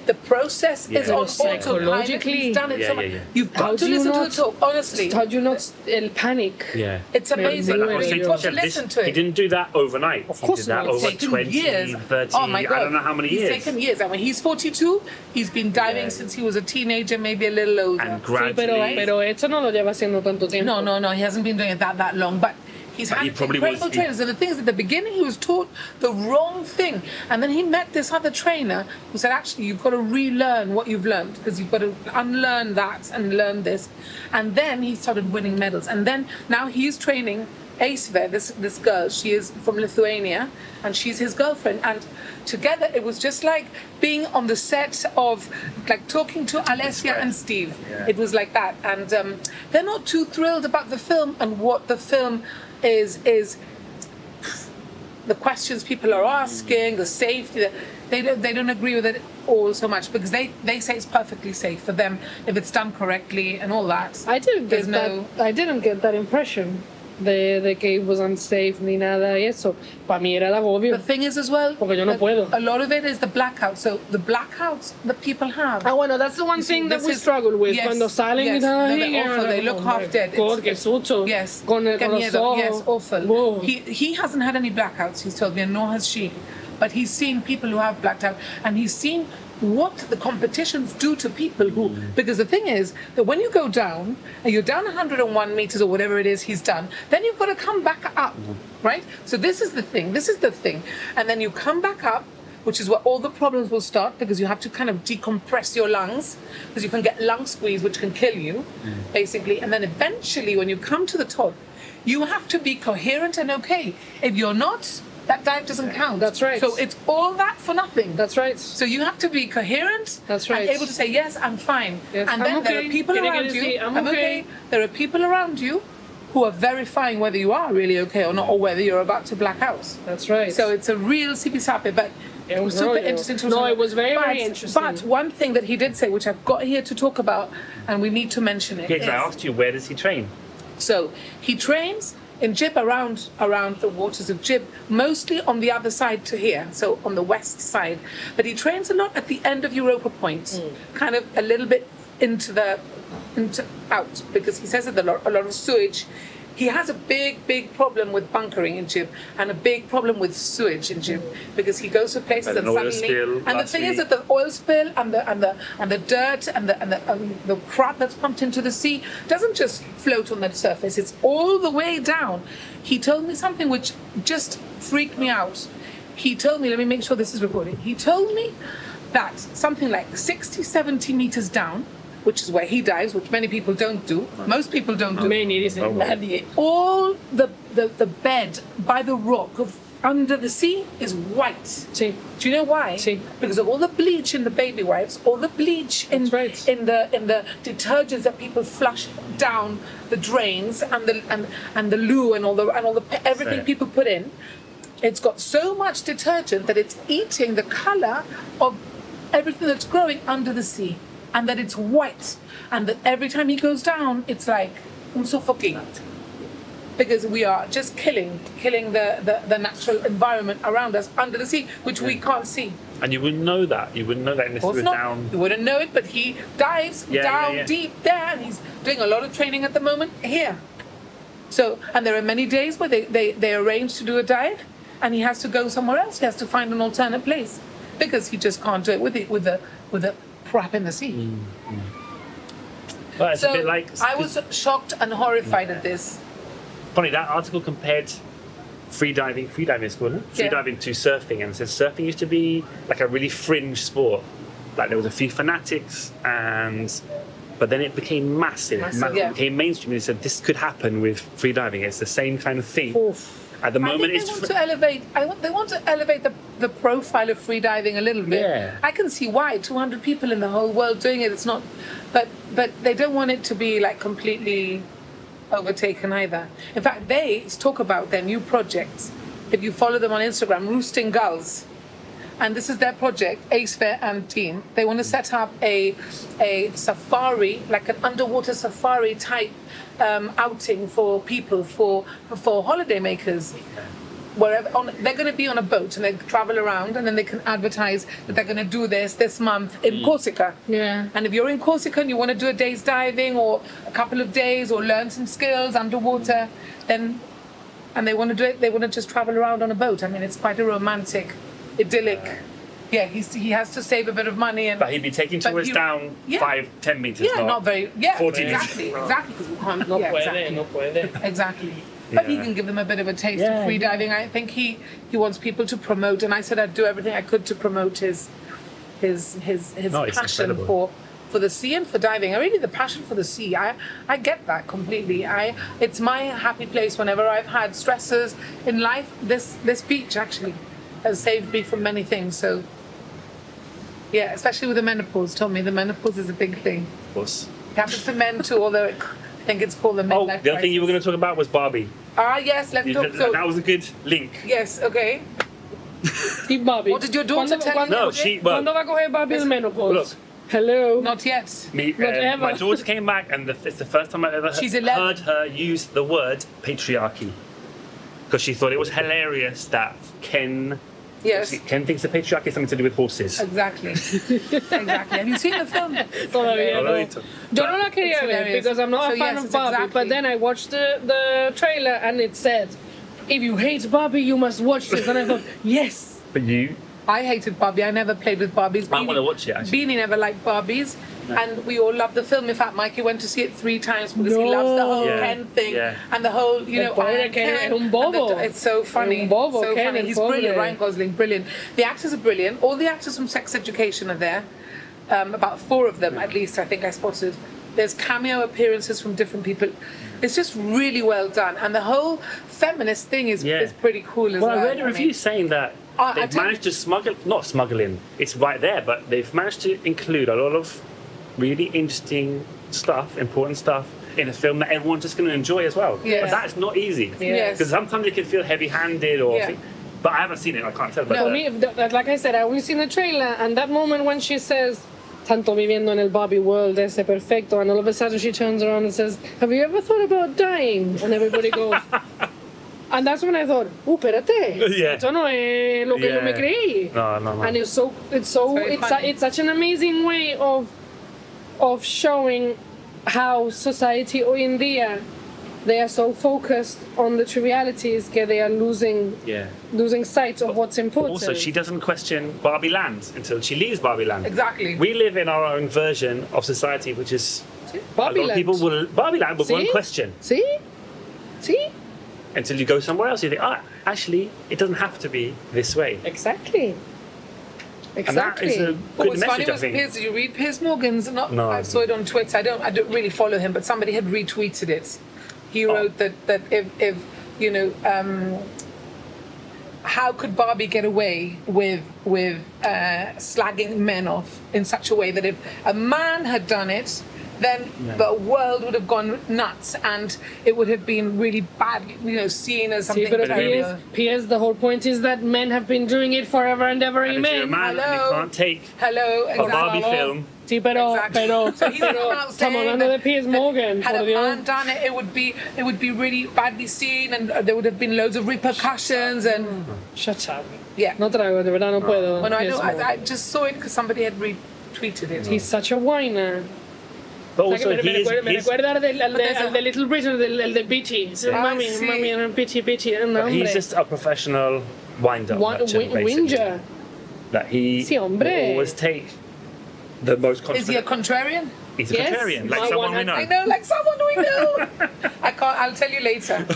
Speaker 1: The process is
Speaker 2: Yeah.
Speaker 1: on autopilot.
Speaker 3: Psychologically.
Speaker 1: He's done it so
Speaker 2: Yeah,
Speaker 1: much.
Speaker 2: yeah, yeah.
Speaker 1: You've
Speaker 3: How
Speaker 1: got to
Speaker 3: do you
Speaker 1: listen to
Speaker 3: not-
Speaker 1: it talk, honestly.
Speaker 3: How do you not panic?
Speaker 2: yeah.
Speaker 1: It's amazing.
Speaker 3: But
Speaker 2: Like I was saying
Speaker 1: You've
Speaker 2: to
Speaker 1: got to
Speaker 2: Michelle,
Speaker 1: listen to
Speaker 2: he
Speaker 1: it.
Speaker 2: didn't do that overnight.
Speaker 3: Of course
Speaker 2: he did that
Speaker 3: not.
Speaker 2: over
Speaker 1: Taken
Speaker 2: 20,
Speaker 1: years.
Speaker 2: 30,
Speaker 1: Oh my God.
Speaker 2: I don't know how many
Speaker 1: He's
Speaker 2: years.
Speaker 1: taken years. I mean, he's 42. He's been diving
Speaker 2: Yeah.
Speaker 1: since he was a teenager, maybe a little older.
Speaker 2: And
Speaker 3: Sí,
Speaker 2: gradually,
Speaker 3: pero esto no lo lleva haciendo tanto tiempo.
Speaker 1: No. He hasn't been doing it that long. But he's
Speaker 2: But
Speaker 1: had
Speaker 2: he probably
Speaker 1: incredible
Speaker 2: was-
Speaker 1: trainers. And the thing is, at the beginning, he was taught the wrong thing. And then he met this other trainer who said, actually, you've got to relearn what you've learned because you've got to unlearn that and learn this. And then he started winning medals. And then now he's training Aisve, this girl. She is from Lithuania and she's his girlfriend. And together, it was just like being on the set of, like talking to Alessia and Steve.
Speaker 2: Yeah.
Speaker 1: It was like that. And they're not too thrilled about the film and what the film is the questions people are asking, the safety. They don't agree with it all so much because they say it's perfectly safe for them if it's done correctly and all that.
Speaker 3: I didn't
Speaker 1: There's
Speaker 3: get
Speaker 1: no-
Speaker 3: that. I didn't get that impression. De que it was unsafe ni nada y eso. Para mí era algo obvio.
Speaker 1: The thing is as well,
Speaker 3: Porque yo no
Speaker 1: that
Speaker 3: puedo.
Speaker 1: a lot of it is the blackouts. So the blackouts that people have.
Speaker 3: Ah, bueno, that's the one
Speaker 1: see,
Speaker 3: thing that
Speaker 1: this
Speaker 3: we
Speaker 1: is-
Speaker 3: struggle with.
Speaker 1: yes,
Speaker 3: Cuando salen
Speaker 1: yes,
Speaker 3: y están
Speaker 1: no,
Speaker 3: ahí,
Speaker 1: they're awful. They look
Speaker 3: oh
Speaker 1: half
Speaker 3: my
Speaker 1: dead.
Speaker 3: God,
Speaker 1: It's-
Speaker 3: qué susto.
Speaker 1: Yes.
Speaker 3: Con
Speaker 1: Qué
Speaker 3: los
Speaker 1: miedo.
Speaker 3: ojos.
Speaker 1: Yes, awful.
Speaker 3: Whoa.
Speaker 1: He hasn't had any blackouts, he's told me, and nor has she. But he's seen people who have blacked out, and he's seen what the competitions do to people who. Because the thing is that when you go down, and you're down 101 meters or whatever it is he's done, then you've got to come back up, right? So this is the thing. And then you come back up, which is where all the problems will start because you have to kind of decompress your lungs because you can get lung squeeze, which can kill you, basically. And then eventually, when you come to the top, you have to be coherent and okay. If you're not, that dive doesn't count.
Speaker 3: That's right.
Speaker 1: So it's all that for nothing.
Speaker 3: That's right.
Speaker 1: So you have to be coherent.
Speaker 3: That's right.
Speaker 1: And able to say, yes, I'm fine.
Speaker 3: Yes,
Speaker 1: and
Speaker 3: I'm
Speaker 1: then there
Speaker 3: okay.
Speaker 1: are people
Speaker 3: Can I get
Speaker 1: around
Speaker 3: a
Speaker 1: you.
Speaker 3: seat? I'm okay.
Speaker 1: There are people around you who are verifying whether you are really okay or not, or whether you're about to black out.
Speaker 3: That's right.
Speaker 1: So it's a real sippy sappy, but
Speaker 3: It was
Speaker 1: super
Speaker 3: really-
Speaker 1: interesting to
Speaker 3: no,
Speaker 1: talk
Speaker 3: it was very,
Speaker 1: about.
Speaker 3: very interesting.
Speaker 1: But one thing that he did say, which I've got here to talk about, and we need to mention it.
Speaker 2: Yeah, 'cause I
Speaker 1: is-
Speaker 2: asked you, where does he train?
Speaker 1: so he trains in Jib around the waters of Jib, mostly on the other side to here, so on the west side. But he trains a lot at the end of Europa Point, kind of a little bit into out, because he says that a lot of sewage. He has a big problem with bunkering in Jib and a big problem with sewage in Jib because he goes to places
Speaker 2: Like
Speaker 1: and
Speaker 2: an oil
Speaker 1: suddenly
Speaker 2: spill
Speaker 1: and the
Speaker 2: last
Speaker 1: thing is
Speaker 2: week.
Speaker 1: that the oil spill and the dirt and the crap that's pumped into the sea doesn't just float on the surface, it's all the way down. He told me something which just freaked me out. He told me, let me make sure this is recorded. He told me that something like 60-70 meters down, which is where he dives, which many people don't do. Most people don't do.
Speaker 3: Many dicen nadie.
Speaker 1: All the bed by the rock of under the sea is white.
Speaker 3: Sí.
Speaker 1: Do you know why?
Speaker 3: Sí.
Speaker 1: Because of all the bleach in the baby wipes, all the bleach in
Speaker 3: That's right.
Speaker 1: in the detergents that people flush down the drains and the loo and all the everything
Speaker 2: Right.
Speaker 1: people put in. It's got so much detergent that it's eating the color of everything that's growing under the sea, and that it's white, and that every time he goes down, it's like un suffocating. Because we are just killing the natural environment around us under the sea, which we can't see.
Speaker 2: And you wouldn't know that. You wouldn't know that unless you
Speaker 1: Of
Speaker 2: were
Speaker 1: course not.
Speaker 2: down.
Speaker 1: You wouldn't know it, but he dives
Speaker 2: Yeah,
Speaker 1: down
Speaker 2: yeah.
Speaker 1: deep there, and he's doing a lot of training at the moment here. So, and there are many days where they arrange to do a dive, and he has to go somewhere else. He has to find an alternate place because he just can't do it with the crap in the sea.
Speaker 2: But it's
Speaker 1: So
Speaker 2: a bit like.
Speaker 1: I was shocked and horrified at this.
Speaker 2: Funny, that article compared freediving is called, isn't it?
Speaker 1: Yeah.
Speaker 2: Freediving to surfing, and it says surfing used to be like a really fringe sport. Like there was a few fanatics, but then it became massive.
Speaker 1: yeah.
Speaker 2: It became mainstream. And they said this could happen with freediving. It's the same kind of thing. At the
Speaker 1: I
Speaker 2: moment,
Speaker 1: think
Speaker 2: it's
Speaker 1: they want to elevate the profile of freediving a little bit.
Speaker 2: Yeah.
Speaker 1: I can see why 200 people in the whole world doing it. It's not, but they don't want it to be like completely overtaken either. In fact, they talk about their new projects. If you follow them on Instagram, Roosting Gulls, and this is their project, Ace Fair and team. They want to set up a safari, like an underwater safari type outing for people, for holidaymakers. Wherever they're going to be on a boat and they travel around, and then they can advertise that they're going to do this month in Corsica.
Speaker 3: Yeah.
Speaker 1: And if you're in Corsica and you want to do a day's diving or a couple of days or learn some skills underwater, then and they want to do it, they want to just travel around on a boat. I mean, it's quite a romantic, idyllic. Yeah, he has to save a bit of money and.
Speaker 2: but he'd be taking
Speaker 1: But
Speaker 2: tourists
Speaker 1: you-
Speaker 2: down
Speaker 1: yeah.
Speaker 2: 5-10 meters.
Speaker 1: Yeah, not very. Yeah,
Speaker 2: 40
Speaker 1: exactly,
Speaker 2: meters.
Speaker 1: exactly. Because we can't.
Speaker 3: No
Speaker 1: yeah,
Speaker 3: puede,
Speaker 1: exactly.
Speaker 3: no puede.
Speaker 1: Exactly. But he
Speaker 2: Yeah.
Speaker 1: can give them a bit of a taste
Speaker 2: Yeah,
Speaker 1: of free diving. I think he wants people to promote, and I said I'd do everything I could to promote his
Speaker 2: No, it's
Speaker 1: passion
Speaker 2: incredible.
Speaker 1: for the sea and for diving. I really the passion for the sea. I get that completely. It's my happy place whenever I've had stresses in life. This beach actually has saved me from many things. So yeah, especially with the menopause. Told me the menopause is a big thing.
Speaker 2: Of course.
Speaker 1: It happens to men too, although I think it's called the
Speaker 2: Oh,
Speaker 1: midlife
Speaker 2: the other thing you were going
Speaker 1: crisis.
Speaker 2: to talk about was Barbie.
Speaker 1: Yes, let's talk. So,
Speaker 2: That was a good link.
Speaker 1: yes, okay.
Speaker 3: Y Bobby.
Speaker 1: What did your daughter tell you?
Speaker 2: No,
Speaker 1: Okay.
Speaker 2: well,
Speaker 3: ¿Cuándo va a coger Bobby el menopause?
Speaker 2: Look.
Speaker 3: Hello.
Speaker 1: Not yet.
Speaker 3: Whatever.
Speaker 2: My daughter came back, and it's the first time I've ever
Speaker 1: She's 11.
Speaker 2: heard her use the word patriarchy. Because she thought it was hilarious that Ken
Speaker 1: Yes.
Speaker 2: thinks the patriarchy is something to do with horses.
Speaker 1: Exactly. Exactly. Have you seen the film?
Speaker 3: Todavía no.
Speaker 2: Hilarious.
Speaker 3: Yo no la quería
Speaker 1: It's
Speaker 3: ver
Speaker 1: hilarious.
Speaker 3: because I'm not
Speaker 1: So
Speaker 3: a fan
Speaker 1: yes,
Speaker 3: of
Speaker 1: it's
Speaker 3: Barbie.
Speaker 1: exactly-
Speaker 3: But then I watched the trailer and it said, if you hate Barbie, you must watch this. And I thought, yes.
Speaker 2: But you,
Speaker 1: I hated Barbie. I never played with Barbies.
Speaker 2: I wanna watch it, actually.
Speaker 1: Beanie never liked Barbies. And we all loved the film. In fact, Mikey went to see it 3 times because he loves the whole
Speaker 2: Yeah.
Speaker 1: Ken thing
Speaker 2: Yeah.
Speaker 1: and the whole, you
Speaker 3: El
Speaker 1: know,
Speaker 3: pobre
Speaker 1: I am
Speaker 3: Ken
Speaker 1: Ken.
Speaker 3: es un bobo.
Speaker 1: And it's so funny.
Speaker 3: Es un bobo,
Speaker 1: so
Speaker 3: Ken,
Speaker 1: funny.
Speaker 3: el
Speaker 1: He's
Speaker 3: pobre.
Speaker 1: brilliant. Ryan Gosling, brilliant. The actors are brilliant. All the actors from Sex Education are there. About 4 of them, at least, I think I spotted. There's cameo appearances from different people. It's just really well done, and the whole feminist thing is pretty cool as well.
Speaker 2: Well, I read a review saying that they've managed to not smuggle in, it's right there, but they've managed to include a lot of really interesting stuff, important stuff, in a film that everyone's just going to enjoy as well.
Speaker 1: Yes.
Speaker 2: But that's not easy.
Speaker 1: Yes.
Speaker 2: Because sometimes it can feel heavy-handed but I haven't seen it, I can't tell. But
Speaker 3: For me, like I said, I only seen the trailer, and that moment when she says, tanto viviendo en el Barbie world, ese perfecto, and all of a sudden she turns around and says, have you ever thought about dying? And everybody goes, and that's when I thought, espérate, esto no es lo que yo me creí.
Speaker 2: No.
Speaker 3: And it's such an amazing way of showing how society hoy en día, they are so focused on the trivialities that they are losing sight of what's important.
Speaker 2: Also, she doesn't question Barbie Land until she leaves Barbie Land.
Speaker 1: Exactly.
Speaker 2: We live in our own version of society, which is
Speaker 3: Barbie
Speaker 2: a lot of people will Barbie Land, but won't question
Speaker 3: See?
Speaker 2: until you go somewhere else. You think, actually, it doesn't have to be this way.
Speaker 3: Exactly.
Speaker 2: And that is a
Speaker 1: But
Speaker 2: good
Speaker 1: what's funny
Speaker 2: message, I
Speaker 1: was
Speaker 2: think.
Speaker 1: Piers, did you read Piers Morgan's?
Speaker 2: No.
Speaker 1: I saw it on Twitter. I don't really follow him, but somebody had retweeted it. He wrote that if you know, how could Barbie get away with slagging men off in such a way that if a man had done it, then the world would have gone nuts and it would have been really bad, you know, seen as something terrible.
Speaker 3: P.S. the whole point is that men have been doing it forever and ever.
Speaker 2: And if you're a man and you can't take a Barbie film.
Speaker 3: Sí, pero
Speaker 1: So he's come out saying
Speaker 3: estamos hablando de Piers Morgan.
Speaker 1: Had
Speaker 3: por
Speaker 1: a
Speaker 3: Dios.
Speaker 1: man done it, it would be really badly seen, and there would have been loads of repercussions. And
Speaker 3: Shut up.
Speaker 1: yeah,
Speaker 3: No trago, de verdad no puedo.
Speaker 1: well, no, I
Speaker 3: Piers
Speaker 1: know.
Speaker 3: Morgan.
Speaker 1: I just saw it because somebody had retweeted it.
Speaker 3: He's such a whiner.
Speaker 2: But
Speaker 3: O sea,
Speaker 2: also,
Speaker 3: que me recuerda al de Little Britain, el de Bitchy. Mami,
Speaker 1: sí.
Speaker 3: mami, Bitchy. No,
Speaker 2: but he's
Speaker 3: hombre.
Speaker 2: just a professional wind-up merchant, basically.
Speaker 3: Whinger.
Speaker 2: That he
Speaker 3: Sí, hombre.
Speaker 2: will always take the most
Speaker 1: Is he a
Speaker 2: confident.
Speaker 1: contrarian?
Speaker 2: He's a
Speaker 3: Yes.
Speaker 2: contrarian, like
Speaker 3: My
Speaker 2: someone we
Speaker 3: one-
Speaker 2: know.
Speaker 1: I know, like someone we know. I can't. I'll tell you later.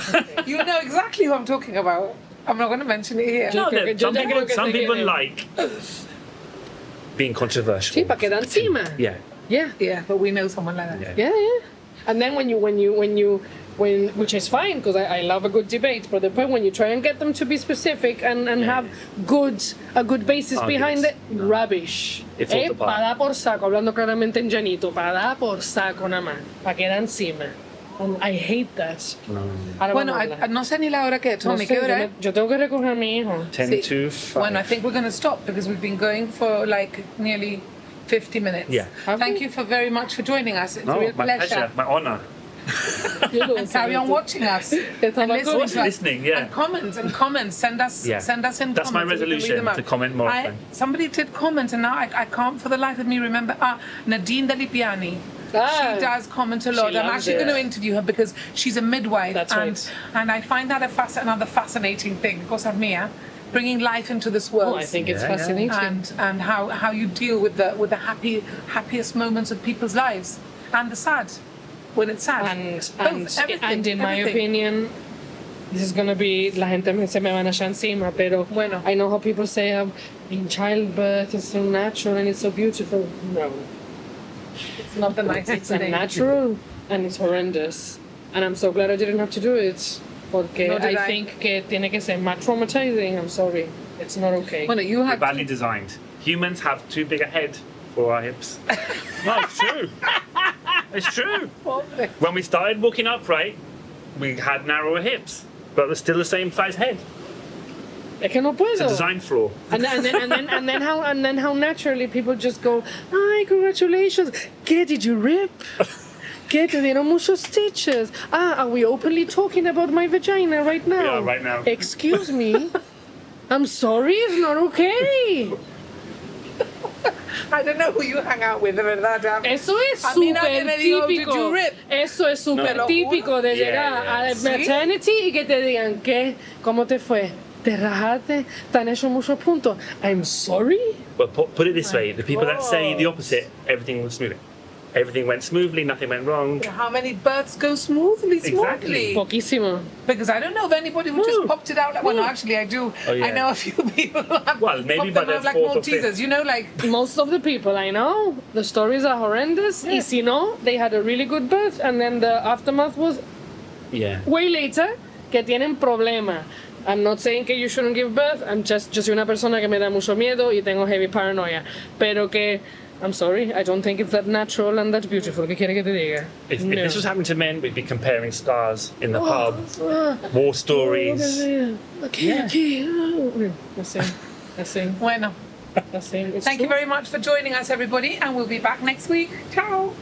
Speaker 1: You know exactly who I'm talking about. I'm not going to mention it here.
Speaker 2: No,
Speaker 3: creo que- yo
Speaker 2: some
Speaker 3: ya
Speaker 2: people,
Speaker 3: creo que
Speaker 2: some
Speaker 3: sé
Speaker 2: people
Speaker 3: quién es.
Speaker 2: like being controversial.
Speaker 3: Sí, para quedar encima.
Speaker 2: Yeah.
Speaker 3: Yeah.
Speaker 1: Yeah, but we know someone like that.
Speaker 2: Yeah.
Speaker 3: Yeah. And then when which is fine because I love a good debate, but the point when you try and get them to be specific and have a good basis behind it, rubbish.
Speaker 2: It falls apart.
Speaker 3: Pa' dar por saco, hablando claramente en llanito, pa' dar por saco nada más, pa' quedar encima. I hate that. Ahora
Speaker 1: Bueno,
Speaker 3: vamos a hablar.
Speaker 1: no sé ni la hora que,
Speaker 3: No
Speaker 1: Tommy,
Speaker 3: sé,
Speaker 1: ¿qué hora es?
Speaker 3: yo tengo que recoger a mi hijo.
Speaker 2: 10
Speaker 1: Sí.
Speaker 2: to 5.
Speaker 1: Bueno, I think we're going to stop because we've been going for like nearly 50 minutes.
Speaker 2: Yeah.
Speaker 1: Thank you very much for joining us. It's a
Speaker 2: No,
Speaker 1: real
Speaker 2: my pleasure, my honor.
Speaker 1: And carry on watching us. and listening to us.
Speaker 2: Listening, yeah.
Speaker 1: And comments. Send us in
Speaker 2: That's
Speaker 1: comments.
Speaker 2: my
Speaker 1: so we can read
Speaker 2: resolution,
Speaker 1: them out.
Speaker 2: to comment more often.
Speaker 1: Somebody did comment and now I can't for the life of me remember. Nadine Dalipiani.
Speaker 3: Ah.
Speaker 1: She does comment a lot.
Speaker 3: She
Speaker 1: I'm
Speaker 3: loves
Speaker 1: actually
Speaker 3: it.
Speaker 1: going to interview her because she's a midwife.
Speaker 3: That's right.
Speaker 1: And I find that another fascinating thing. Cosa mia. Bringing life into this world.
Speaker 3: Oh, I think it's
Speaker 2: Yeah, yeah.
Speaker 3: fascinating.
Speaker 1: and how you deal with the happiest moments of people's lives and the sad when it's sad.
Speaker 3: And in my opinion, this is gonna be la gente se me van a echar encima, pero
Speaker 1: Bueno.
Speaker 3: I know how people say in childbirth is so natural and it's so beautiful. No,
Speaker 1: it's not the nicest
Speaker 3: it's
Speaker 1: thing.
Speaker 3: unnatural and it's horrendous. And I'm so glad I didn't have to do it. Porque
Speaker 1: Nor did
Speaker 3: I
Speaker 1: I.
Speaker 3: think que tiene que ser más traumatizing. I'm sorry, it's not okay.
Speaker 1: Bueno, you
Speaker 2: We're
Speaker 1: had
Speaker 2: badly designed. Humans have too big a head for our hips. No, it's true. It's true. When we started walking upright, we had narrower hips, but we're still the same size head.
Speaker 3: Es que no
Speaker 2: It's a
Speaker 3: puedo.
Speaker 2: design flaw.
Speaker 3: And then how naturally people just go, ay, congratulations. ¿Qué, did you rip? ¿Qué, te dieron muchos stitches? Are we openly talking about my vagina right now?
Speaker 2: We are right now.
Speaker 3: Excuse me. I'm sorry, it's not okay.
Speaker 1: I don't know who you hang out with, de verdad.
Speaker 3: Eso es
Speaker 1: A mí nadie
Speaker 3: súper
Speaker 1: me dijo, "Did
Speaker 3: típico.
Speaker 1: you rip?"
Speaker 3: Eso es súper
Speaker 1: No.
Speaker 3: típico de
Speaker 2: Yeah,
Speaker 3: llegar
Speaker 2: yeah.
Speaker 3: a la
Speaker 1: ¿Sí?
Speaker 3: maternity y que te digan, ¿qué? ¿Cómo te fue? ¿Te rajaste? ¿Te han hecho muchos puntos? I'm sorry.
Speaker 2: But put it this way: the people that say the opposite, everything was smooth. everything went smoothly, nothing went wrong.
Speaker 1: How many births go smoothly?
Speaker 2: Exactly.
Speaker 3: Poquísimo.
Speaker 1: Because I don't know of anybody who just popped it out. Well, no, actually, I do.
Speaker 2: Oh, yeah.
Speaker 1: I know a few people who have
Speaker 2: Well, maybe
Speaker 1: popped
Speaker 2: by
Speaker 1: them out
Speaker 2: the
Speaker 1: like
Speaker 2: fourth or
Speaker 1: Maltesers.
Speaker 2: fifth.
Speaker 1: You know, like
Speaker 3: Most of the people I know, the stories are horrendous. Y si no, they had a really good birth, and then the aftermath was
Speaker 2: Yeah.
Speaker 3: way later que tienen problema. I'm not saying que you shouldn't give birth. Yo soy una persona que me da mucho miedo y tengo heavy paranoia. Pero que, I'm sorry, I don't think it's that natural and that beautiful. ¿Qué quiere que te diga?
Speaker 2: If
Speaker 3: No.
Speaker 2: this was happening to men, we'd be comparing scars in the pub, war stories.
Speaker 3: Aquí. Así.
Speaker 1: bueno.
Speaker 3: It's
Speaker 1: Thank you
Speaker 3: true.
Speaker 1: very much for joining us, everybody, and we'll be back next week. Ciao.